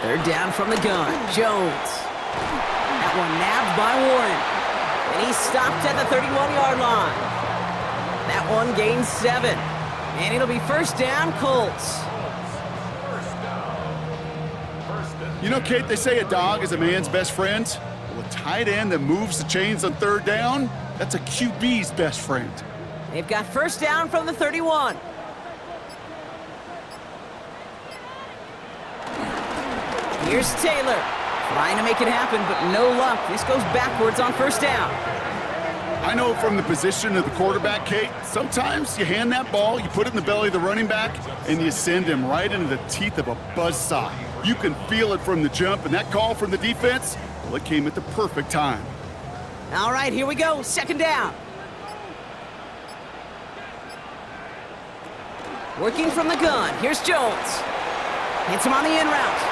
S2: Third down from the gun. Jones. That one nabbed by Warren. And he stopped at the 31-yard line. That one gains 7. And it'll be first down, Colts.
S3: You know, Kate, they say a dog is a man's best friend. Well, a tight end that moves the chains on third down, that's a QB's best friend.
S2: They've got first down from the 31. Here's Taylor. Trying to make it happen, but no luck. This goes backwards on first down.
S3: I know from the position of the quarterback, Kate, sometimes you hand that ball, you put it in the belly of the running back, and you send him right into the teeth of a buzzsaw. You can feel it from the jump, and that call from the defense, well, it came at the perfect time.
S2: All right, here we go. Second down. Working from the gun. Here's Jones. Hits him on the in route.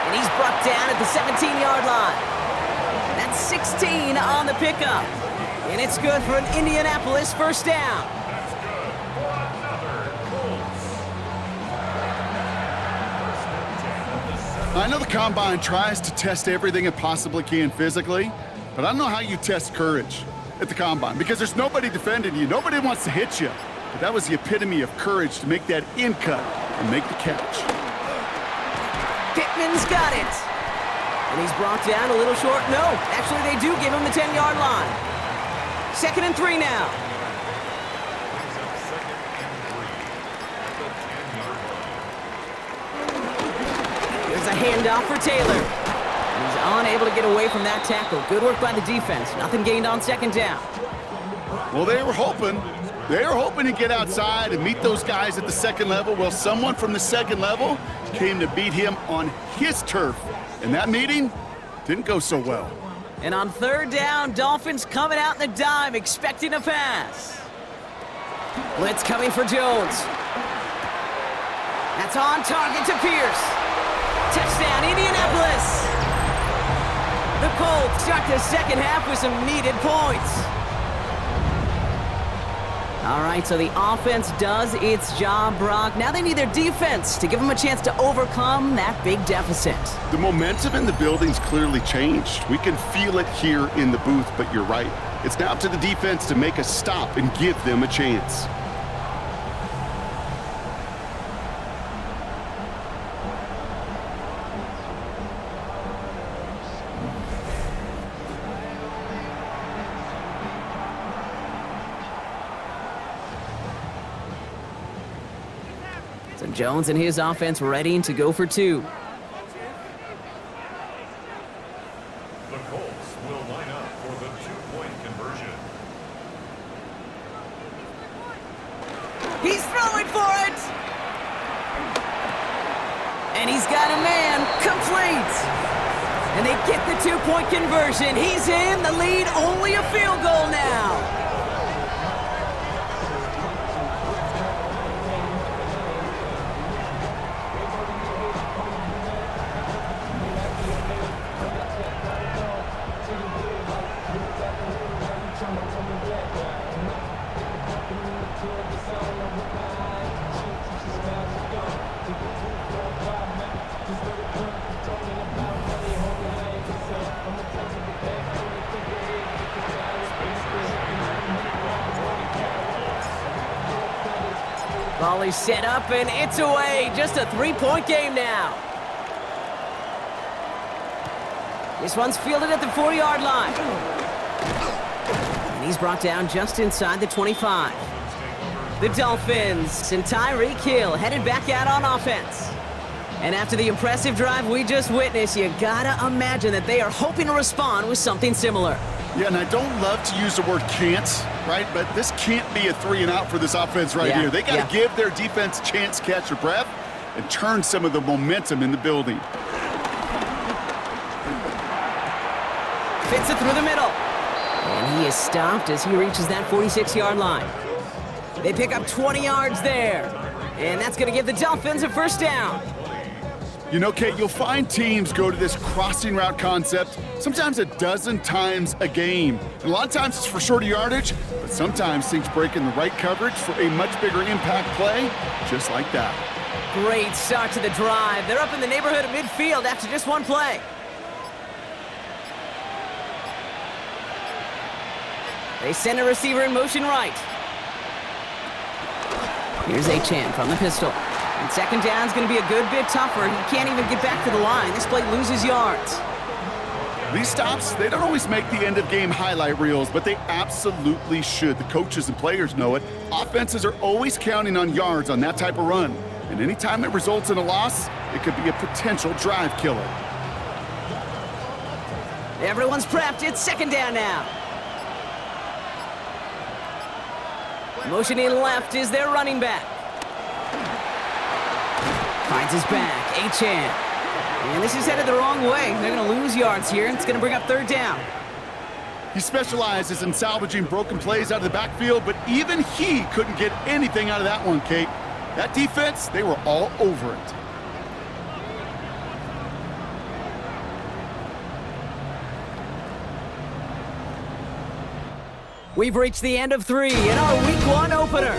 S2: And he's brought down at the 17-yard line. That's 16 on the pickup. And it's good for an Indianapolis first down.
S3: I know the Combine tries to test everything it possibly can physically, but I don't know how you test courage at the Combine because there's nobody defending you. Nobody wants to hit you. But that was the epitome of courage to make that in cut and make the catch.
S2: Pittman's got it. And he's brought down a little short. No, actually they do give him the 10-yard line. Second and 3 now. Here's a handoff for Taylor. He's unable to get away from that tackle. Good work by the defense. Nothing gained on second down.
S3: Well, they were hoping to get outside and meet those guys at the second level. Well, someone from the second level came to beat him on his turf. And that meeting didn't go so well.
S2: And on third down, Dolphins coming out in the dime, expecting a pass. Blitz coming for Jones. That's on target to Pierce. Touchdown, Indianapolis. The Colts start the second half with some needed points. All right, so the offense does its job, Brock. Now they need their defense to give them a chance to overcome that big deficit.
S3: The momentum in the building's clearly changed. We can feel it here in the booth, but you're right. It's now up to the defense to make a stop and give them a chance.
S2: So Jones and his offense ready to go for 2.
S4: The Colts will line up for the 2-point conversion.
S2: He's throwing for it! And he's got a man complete! And they get the 2-point conversion. He's in the lead, only a field goal now. Ball is set up, and it's away. Just a three-point game now. This one's fielded at the 4-yard line. And he's brought down just inside the 25. The Dolphins and Tyreek Hill headed back out on offense. And after the impressive drive we just witnessed, you gotta imagine that they are hoping to respond with something similar.
S3: Yeah, and I don't love to use the word can't, right? But this can't be a 3-and-out for this offense right here. They got to give their defense a chance to catch their breath and turn some of the momentum in the building.
S2: Fits it through the middle. And he is stopped as he reaches that 46-yard line. They pick up 20 yards there. And that's going to give the Dolphins a first down.
S3: You know, Kate, you'll find teams go to this crossing route concept sometimes a dozen times a game. And a lot of times it's for shorter yardage, but sometimes things break in the right coverage for a much bigger impact play, just like that.
S2: Great start to the drive. They're up in the neighborhood of midfield after just one play. They send a receiver in motion right. Here's Achane from the pistol. And second down's going to be a good bit tougher. He can't even get back to the line. This play loses yards.
S3: These stops, they don't always make the end-of-game highlight reels, but they absolutely should. The coaches and players know it. Offenses are always counting on yards on that type of run. And anytime it results in a loss, it could be a potential drive killer.
S2: Everyone's prepped. It's second down now. Motioning left is their running back. Finds his back, Achane. And this is headed the wrong way. They're going to lose yards here, and it's going to bring up third down.
S3: He specializes in salvaging broken plays out of the backfield, but even he couldn't get anything out of that one, Kate. That defense, they were all over it.
S2: We've reached the end of 3 in our Week 1 opener.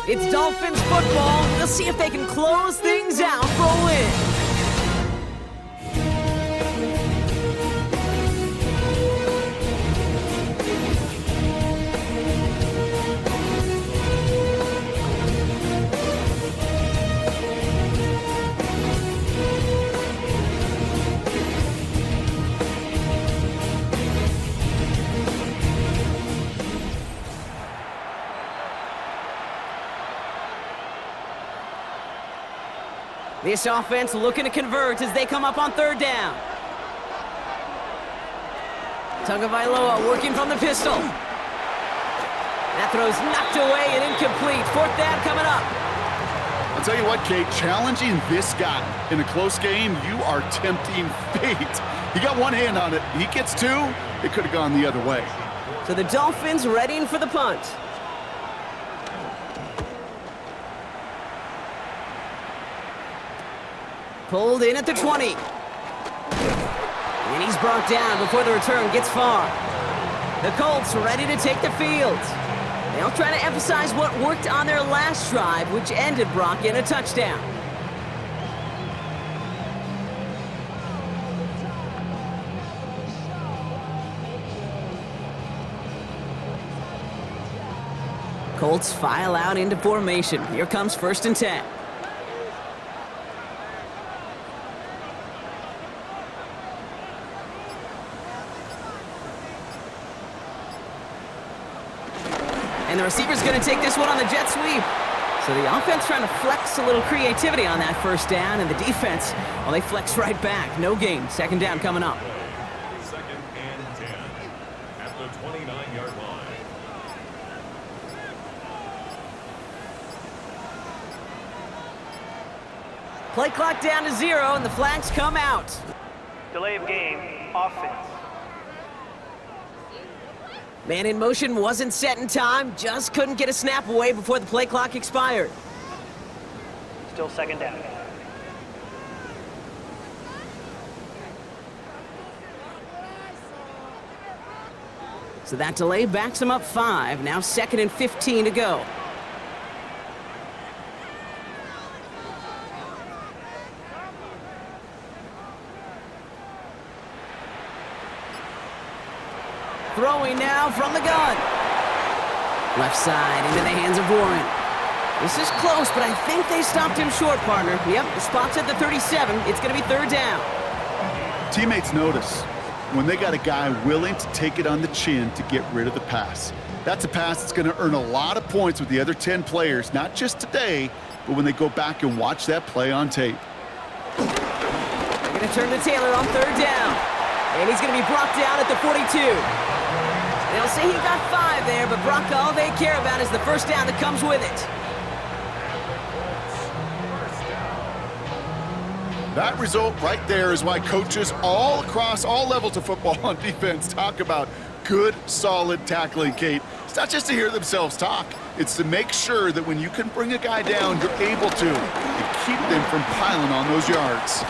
S2: It's Dolphins football. We'll see if they can close things out for a win. This offense looking to convert as they come up on third down. Tagovailoa working from the pistol. That throw's knocked away and incomplete. Fourth down coming up.
S3: I'll tell you what, Kate, challenging this guy in a close game, you are tempting fate. He got one hand on it. He gets two, it could have gone the other way.
S2: So the Dolphins readying for the punt. Pulled in at the 20. And he's brought down before the return gets far. The Colts ready to take the field. They'll try to emphasize what worked on their last drive, which ended Brock in a touchdown. Colts file out into formation. Here comes 1st and 10. And the receiver's going to take this one on the jet sweep. So the offense trying to flex a little creativity on that first down, and the defense, well, they flex right back. No gain. Second down coming up.
S4: 2nd and 10 at the 29-yard line.
S2: Play clock down to 0, and the flags come out.
S6: Delay of game, offense.
S2: Man in motion wasn't set in time, just couldn't get a snap away before the play clock expired.
S6: Still second down.
S2: So that delay backs him up 5. Now 2nd and 15 to go. Throwing now from the gun. Left side into the hands of Warren. This is close, but I think they stopped him short, partner. Yep, the spot's at the 37. It's going to be third down.
S3: Teammates notice when they got a guy willing to take it on the chin to get rid of the pass. That's a pass that's going to earn a lot of points with the other 10 players, not just today, but when they go back and watch that play on tape.
S2: They're going to turn to Taylor on third down. And he's going to be brought down at the 42. They'll say he got 5 there, but Brock, all they care about is the first down that comes with it.
S3: That result right there is why coaches all across all levels of football on defense talk about good, solid tackling, Kate. It's not just to hear themselves talk. It's to make sure that when you can bring a guy down, you're able to keep them from piling on those yards.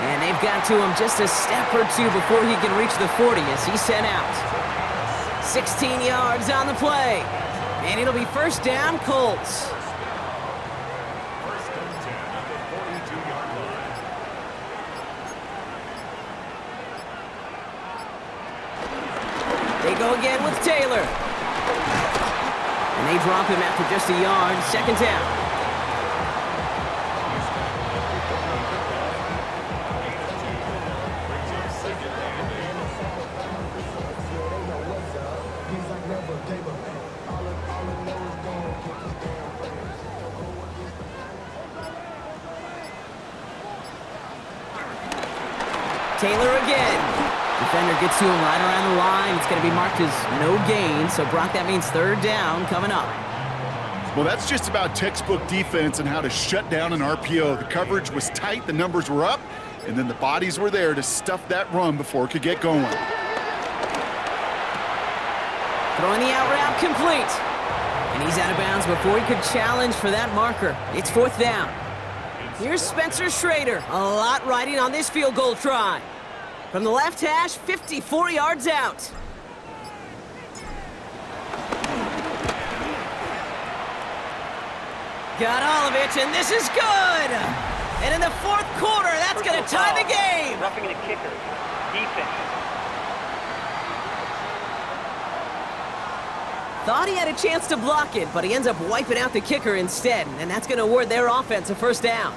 S2: And they've got to him just a step or two before he can reach the 40 as he's sent out. 16 yards on the play. And it'll be first down, Colts.
S4: First and 10 at the 42-yard line.
S2: They go again with Taylor. And they drop him after just a yard. Second down. Taylor again. Defender gets to him right around the line. It's going to be marked as no gain. So, Brock, that means third down coming up.
S3: Well, that's just about textbook defense and how to shut down an RPO. The coverage was tight, the numbers were up, and then the bodies were there to stuff that run before it could get going.
S2: Throwing the out route complete. And he's out of bounds before he could challenge for that marker. It's fourth down. Here's Spencer Schrader. A lot riding on this field goal try. From the left hash, 54 yards out. Got all of it, and this is good! And in the fourth quarter, that's going to tie the game!
S6: Roughing the kicker. Defense.
S2: Thought he had a chance to block it, but he ends up wiping out the kicker instead, and that's going to award their offense a first down.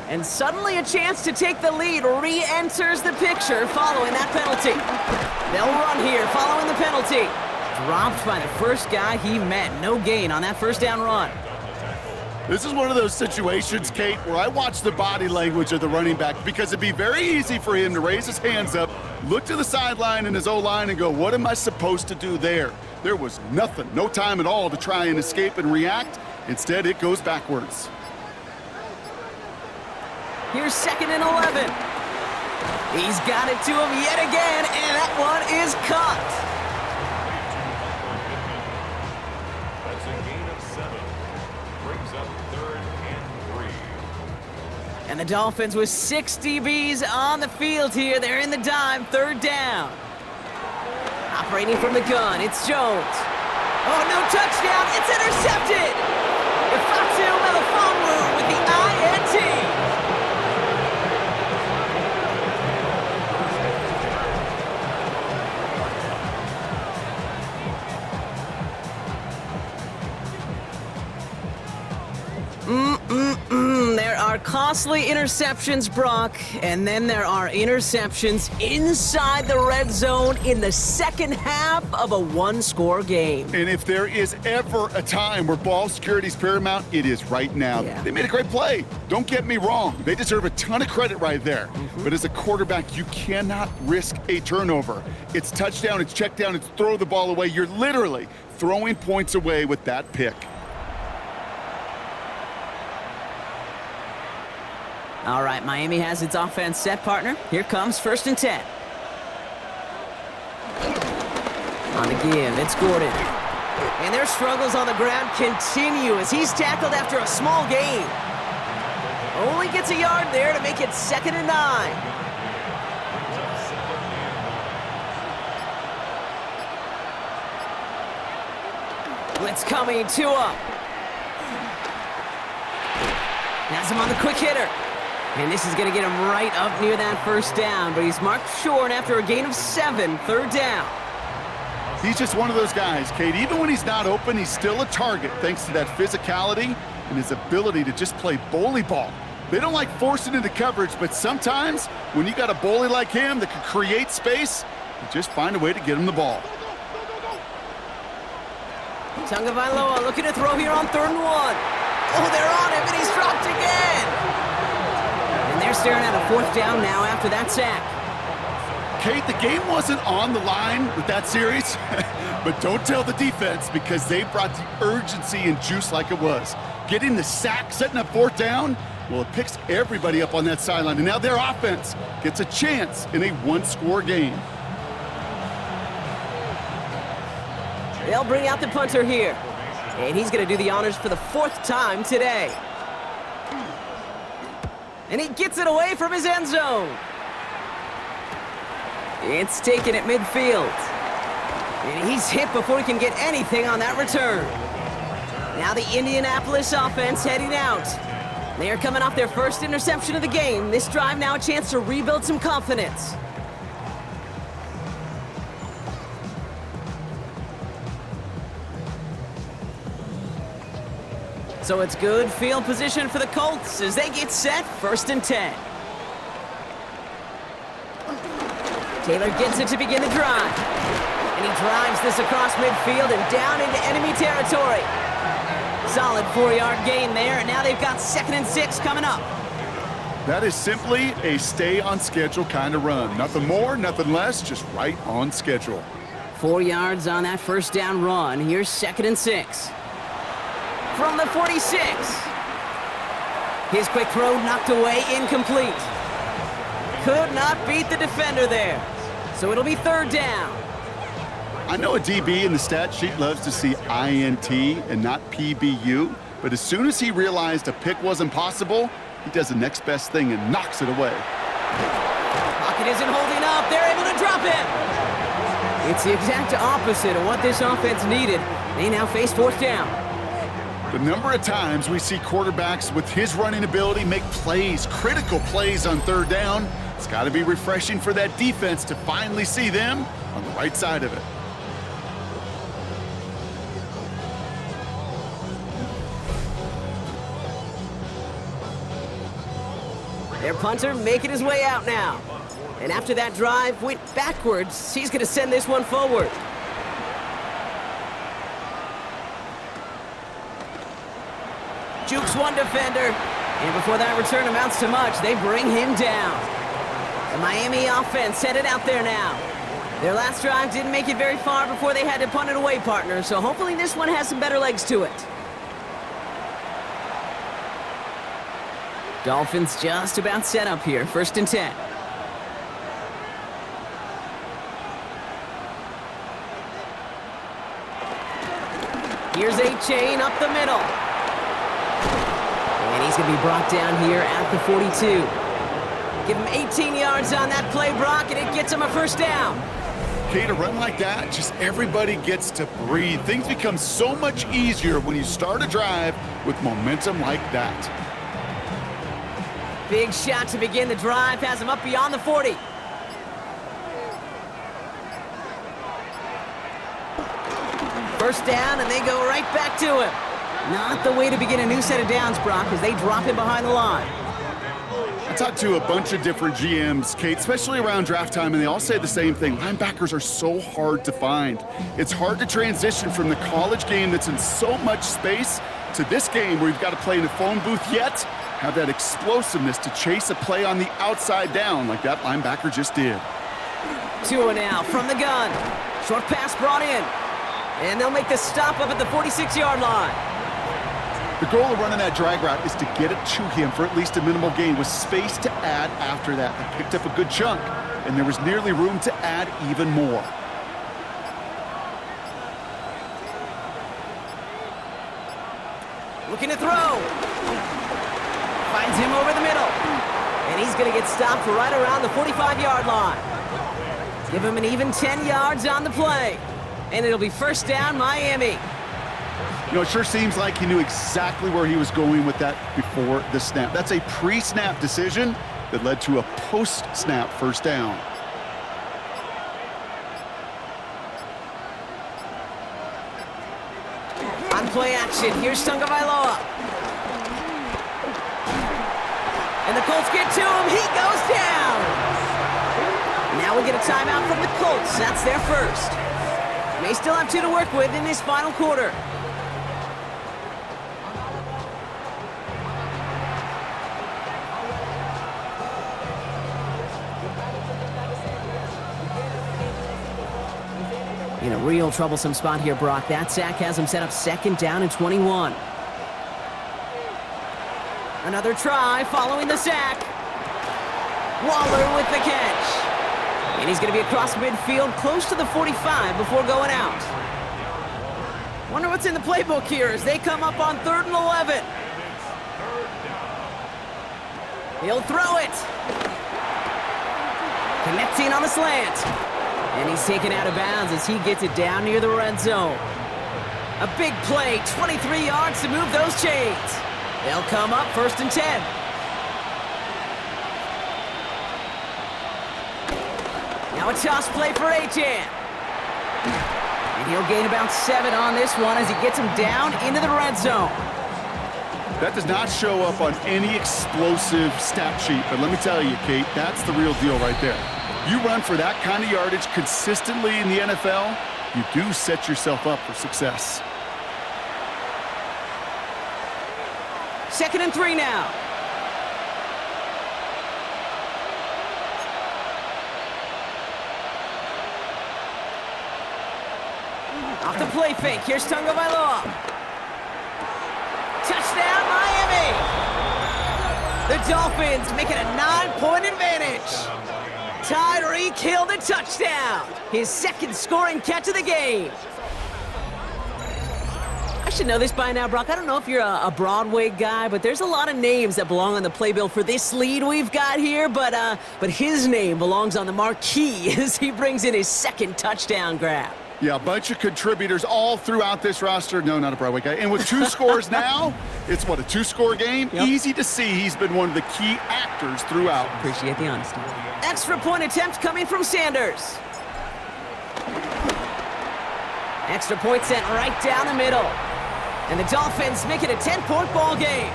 S2: And suddenly a chance to take the lead re-enters the picture following that penalty. They'll run here following the penalty. Dropped by the first guy he met. No gain on that first down run.
S3: This is one of those situations, Kate, where I watch the body language of the running back because it'd be very easy for him to raise his hands up, look to the sideline and his O-line and go, what am I supposed to do there? There was nothing, no time at all to try and escape and react. Instead, it goes backwards.
S2: Here's second and 11. He's got it to him yet again, and that one is caught.
S4: That's a gain of 7. Brings up third and 3.
S2: And the Dolphins with 6 DBs on the field here. They're in the dime, third down. Operating from the gun, it's Jones. Oh, no touchdown, it's intercepted. Ifatu Melifonwu with the INT. There are costly interceptions, Brock, and then there are interceptions inside the red zone in the second half of a one-score game.
S3: And if there is ever a time where ball security is paramount, it is right now.
S2: Yeah.
S3: They made a great play. Don't get me wrong. They deserve a ton of credit right there. But as a quarterback, you cannot risk a turnover. It's touchdown, it's check down, it's throw the ball away. You're literally throwing points away with that pick.
S2: All right, Miami has its offense set, partner. Here comes first and 10. On the give, it's Gordon. And their struggles on the ground continue as he's tackled after a small gain. Only gets a yard there to make it second and 9. Blitz coming, Tua. Has him on the quick hitter. And this is going to get him right up near that first down, but he's marked short after a gain of 7, third down.
S3: He's just one of those guys, Kate. Even when he's not open, he's still a target thanks to that physicality and his ability to just play bully ball. They don't like forcing into coverage, but sometimes when you got a bully like him that can create space, you just find a way to get him the ball.
S2: Tagovailoa looking to throw here on 3rd and 1. Oh, they're on him, and he's dropped again. And they're staring at a 4th down now after that sack.
S3: Kate, the game wasn't on the line with that series, but don't tell the defense because they brought the urgency and juice like it was. Getting the sack, setting up 4th down, well, it picks everybody up on that sideline, and now their offense gets a chance in a 1-score game.
S2: They'll bring out the punter here, and he's going to do the honors for the 4th time today. And he gets it away from his end zone. It's taken at midfield. And he's hit before he can get anything on that return. Now the Indianapolis offense heading out. They are coming off their first interception of the game. This drive now a chance to rebuild some confidence. So it's good field position for the Colts as they get set 1st and 10. Taylor gets it to begin the drive. And he drives this across midfield and down into enemy territory. Solid 4-yard gain there, and now they've got 2nd and 6 coming up.
S3: That is simply a stay-on-schedule kind of run. Nothing more, nothing less, just right on schedule.
S2: 4 yards on that 1st down run. Here's 2nd and 6. From the 46. His quick throw knocked away, incomplete. Could not beat the defender there. So it'll be 3rd down.
S3: I know a DB in the stat sheet loves to see INT and not PBU, but as soon as he realized a pick wasn't possible, he does the next best thing and knocks it away.
S2: Pocket isn't holding up. They're able to drop him. It's the exact opposite of what this offense needed. They now face 4th down.
S3: The number of times we see quarterbacks with his running ability make plays, critical plays on 3rd down, it's got to be refreshing for that defense to finally see them on the right side of it.
S2: Their punter making his way out now. And after that drive went backwards, he's going to send this one forward. Jukes one defender. And before that return amounts to much, they bring him down. The Miami offense headed out there now. Their last drive didn't make it very far before they had to punt it away, partner. So hopefully this one has some better legs to it. Dolphins just about set up here. 1st and 10. Here's a chain up the middle. And he's going to be brought down here at the 42. Give him 18 yards on that play, Brock, and it gets him a 1st down.
S3: Kate, a run like that, just everybody gets to breathe. Things become so much easier when you start a drive with momentum like that.
S2: Big shot to begin the drive, has him up beyond the 40. First down, and they go right back to him. Not the way to begin a new set of downs, Brock, as they drop him behind the line.
S3: I talked to a bunch of different GMs, Kate, especially around draft time, and they all say the same thing. Linebackers are so hard to find. It's hard to transition from the college game that's in so much space to this game where you've got to play in a phone booth yet have that explosiveness to chase a play on the outside down like that linebacker just did.
S2: Tua now from the gun. Short pass brought in. And they'll make the stop up at the 46-yard line.
S3: The goal of running that drag route is to get it to him for at least a minimal gain with space to add after that. They picked up a good chunk, and there was nearly room to add even more.
S2: Looking to throw. Finds him over the middle. And he's going to get stopped right around the 45-yard line. Give him an even 10 yards on the play. And it'll be 1st down, Miami.
S3: You know, it sure seems like he knew exactly where he was going with that before the snap. That's a pre-snap decision that led to a post-snap 1st down.
S2: On play action, here's Tagovailoa. And the Colts get to him, he goes down! Now we get a timeout from the Colts, that's their first. May still have 2 to work with in this final quarter. In a real troublesome spot here, Brock. That sack has him set up 2nd down and 21. Another try following the sack. Waller with the catch. And he's going to be across midfield, close to the 45 before going out. Wonder what's in the playbook here as they come up on 3rd and 11. He'll throw it. Connecting on the slant. And he's taken out of bounds as he gets it down near the red zone. A big play, 23 yards to move those chains. They'll come up 1st and 10. Now a toss play for Achan. And he'll gain about 7 on this one as he gets him down into the red zone.
S3: That does not show up on any explosive stat sheet, but let me tell you, Kate, that's the real deal right there. You run for that kind of yardage consistently in the NFL, you do set yourself up for success.
S2: 2nd and 3 now. Off the play fake, here's Tagovailoa. Touchdown, Miami! The Dolphins make it a 9-point advantage. Tyreek Hill the touchdown. His 2nd scoring catch of the game. I should know this by now, Brock. I don't know if you're a Broadway guy, but there's a lot of names that belong on the playbill for this lead we've got here, but his name belongs on the marquee as he brings in his 2nd touchdown grab.
S3: Yeah, a bunch of contributors all throughout this roster. No, not a Broadway guy. And with 2 scores now, it's what, a 2-score game?
S2: Yep.
S3: Easy to see he's been one of the key actors throughout.
S2: Appreciate the honesty. Extra point attempt coming from Sanders. Extra point sent right down the middle. And the Dolphins make it a 10-point ball game.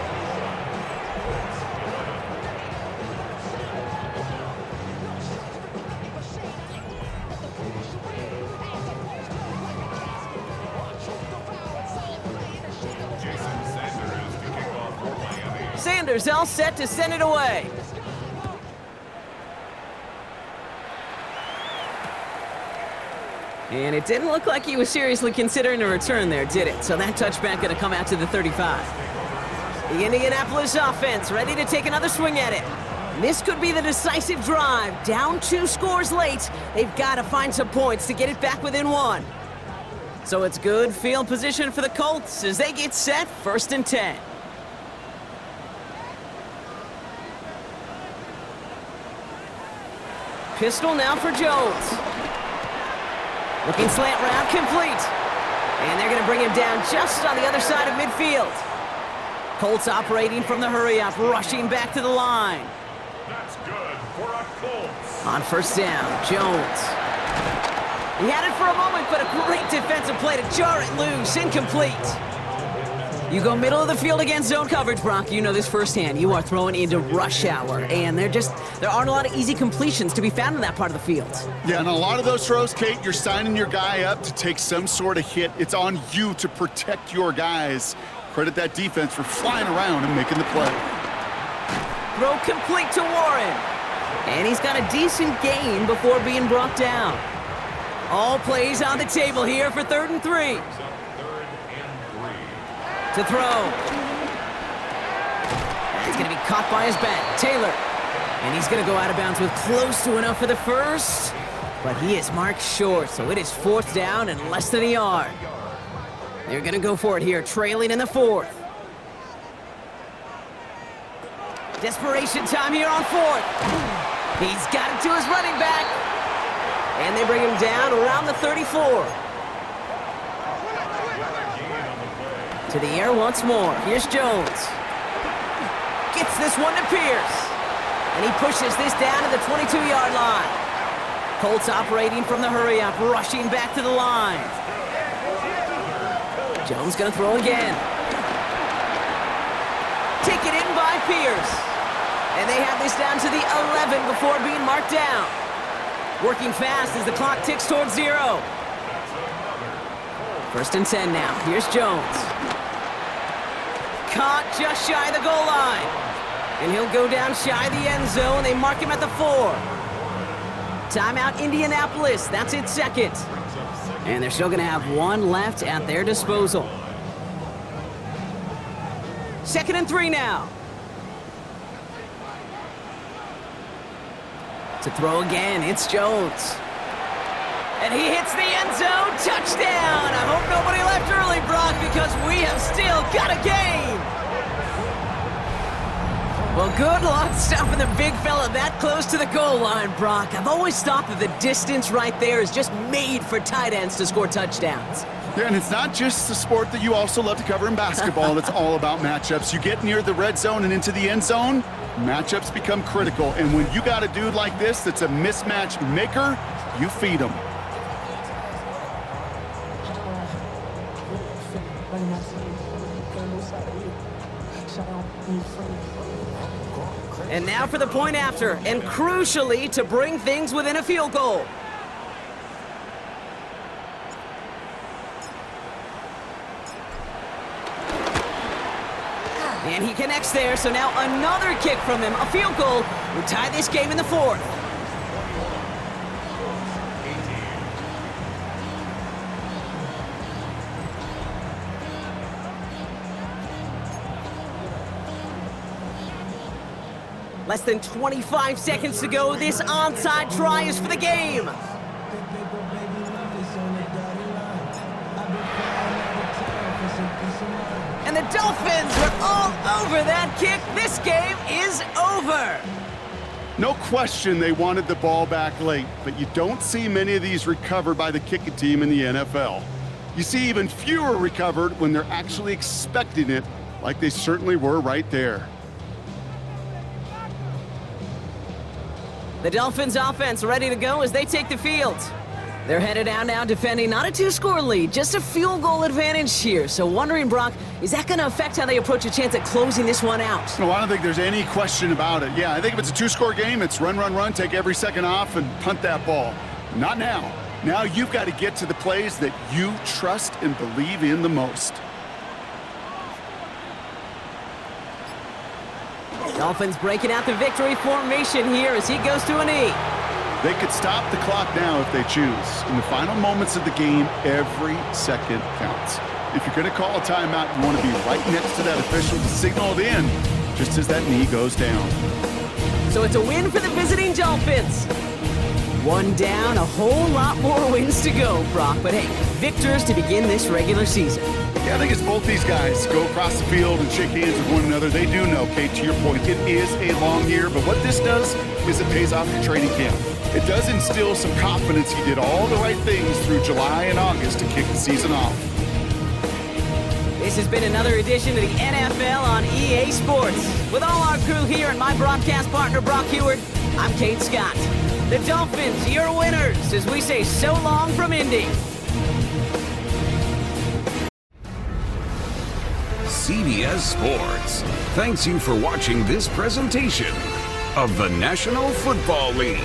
S2: Sanders all set to send it away. And it didn't look like he was seriously considering a return there, did it? So that touchback going to come out to the 35. The Indianapolis offense ready to take another swing at it. This could be the decisive drive. Down 2 scores late. They've got to find some points to get it back within 1. So it's good field position for the Colts as they get set 1st and 10. Pistol now for Jones. Looking slant route, complete. And they're going to bring him down just on the other side of midfield. Colts operating from the hurry-up, rushing back to the line.
S4: That's good for a Colts.
S2: On 1st down, Jones. He had it for a moment, but a great defensive play to jar it loose, incomplete. You go middle of the field against zone coverage, Brock. You know this firsthand. You are throwing into rush hour, and there aren't a lot of easy completions to be found in that part of the field.
S3: Yeah, and a lot of those throws, Kate, you're signing your guy up to take some sort of hit. It's on you to protect your guys. Credit that defense for flying around and making the play.
S2: Throw complete to Warren. And he's got a decent gain before being brought down. All plays on the table here for 3rd and 3. To throw. He's going to be caught by his back. Taylor. And he's going to go out of bounds with close to enough for the first. But he is marked short, so it is 4th down and less than a yard. They're going to go for it here, trailing in the 4th. Desperation time here on 4th. He's got it to his running back. And they bring him down around the 34. To the air once more. Here's Jones. Gets this one to Pierce. And he pushes this down to the 22-yard line. Colts operating from the hurry-up, rushing back to the line. Jones gonna throw again. Taken in by Pierce. And they have this down to the 11 before being marked down. Working fast as the clock ticks towards 0. 1st and 10 now. Here's Jones. Caught just shy of the goal line. And he'll go down shy of the end zone. They mark him at the 4. Timeout Indianapolis. That's its 2nd. And they're still going to have 1 left at their disposal. 2nd and 3 now. To throw again, it's Jones. And he hits the end zone. Touchdown! I hope nobody left early, Brock, because we have still got a game. Well, good luck stopping the big fella that close to the goal line, Brock. I've always thought that the distance right there is just made for tight ends to score touchdowns.
S3: Yeah, and it's not just the sport that you also love to cover in basketball. It's all about matchups. You get near the red zone and into the end zone, matchups become critical. And when you got a dude like this that's a mismatch maker, you feed him.
S2: And now for the point after, and crucially to bring things within a field goal. And he connects there, so now another kick from him, a field goal, will tie this game in the 4th. Less than 25 seconds to go. This onside try is for the game. And the Dolphins are all over that kick. This game is over.
S3: No question they wanted the ball back late, but you don't see many of these recovered by the kicking team in the NFL. You see even fewer recovered when they're actually expecting it, like they certainly were right there.
S2: The Dolphins offense ready to go as they take the field. They're headed out now defending not a 2-score lead, just a field goal advantage here. So wondering, Brock, is that going to affect how they approach a chance at closing this one out?
S3: No, I don't think there's any question about it. Yeah, I think if it's a 2-score game, it's run, run, run, take every second off and punt that ball. Not now. Now you've got to get to the plays that you trust and believe in the most.
S2: Dolphins breaking out the victory formation here as he goes to a knee.
S3: They could stop the clock now if they choose. In the final moments of the game, every second counts. If you're going to call a timeout, you want to be right next to that official to signal it in just as that knee goes down.
S2: So it's a win for the visiting Dolphins. 1 down, a whole lot more wins to go, Brock. But hey, victors to begin this regular season.
S3: Yeah, I think it's both these guys go across the field and shake hands with one another. They do know, Kate, to your point, it is a long year. But what this does is it pays off your training camp. It does instill some confidence. He did all the right things through July and August to kick the season off.
S2: This has been another edition of the NFL on EA Sports. With all our crew here and my broadcast partner, Brock Heward, I'm Kate Scott. The Dolphins, your winners, as we say so long from Indy.
S1: CBS Sports thanks you for watching this presentation of the National Football League.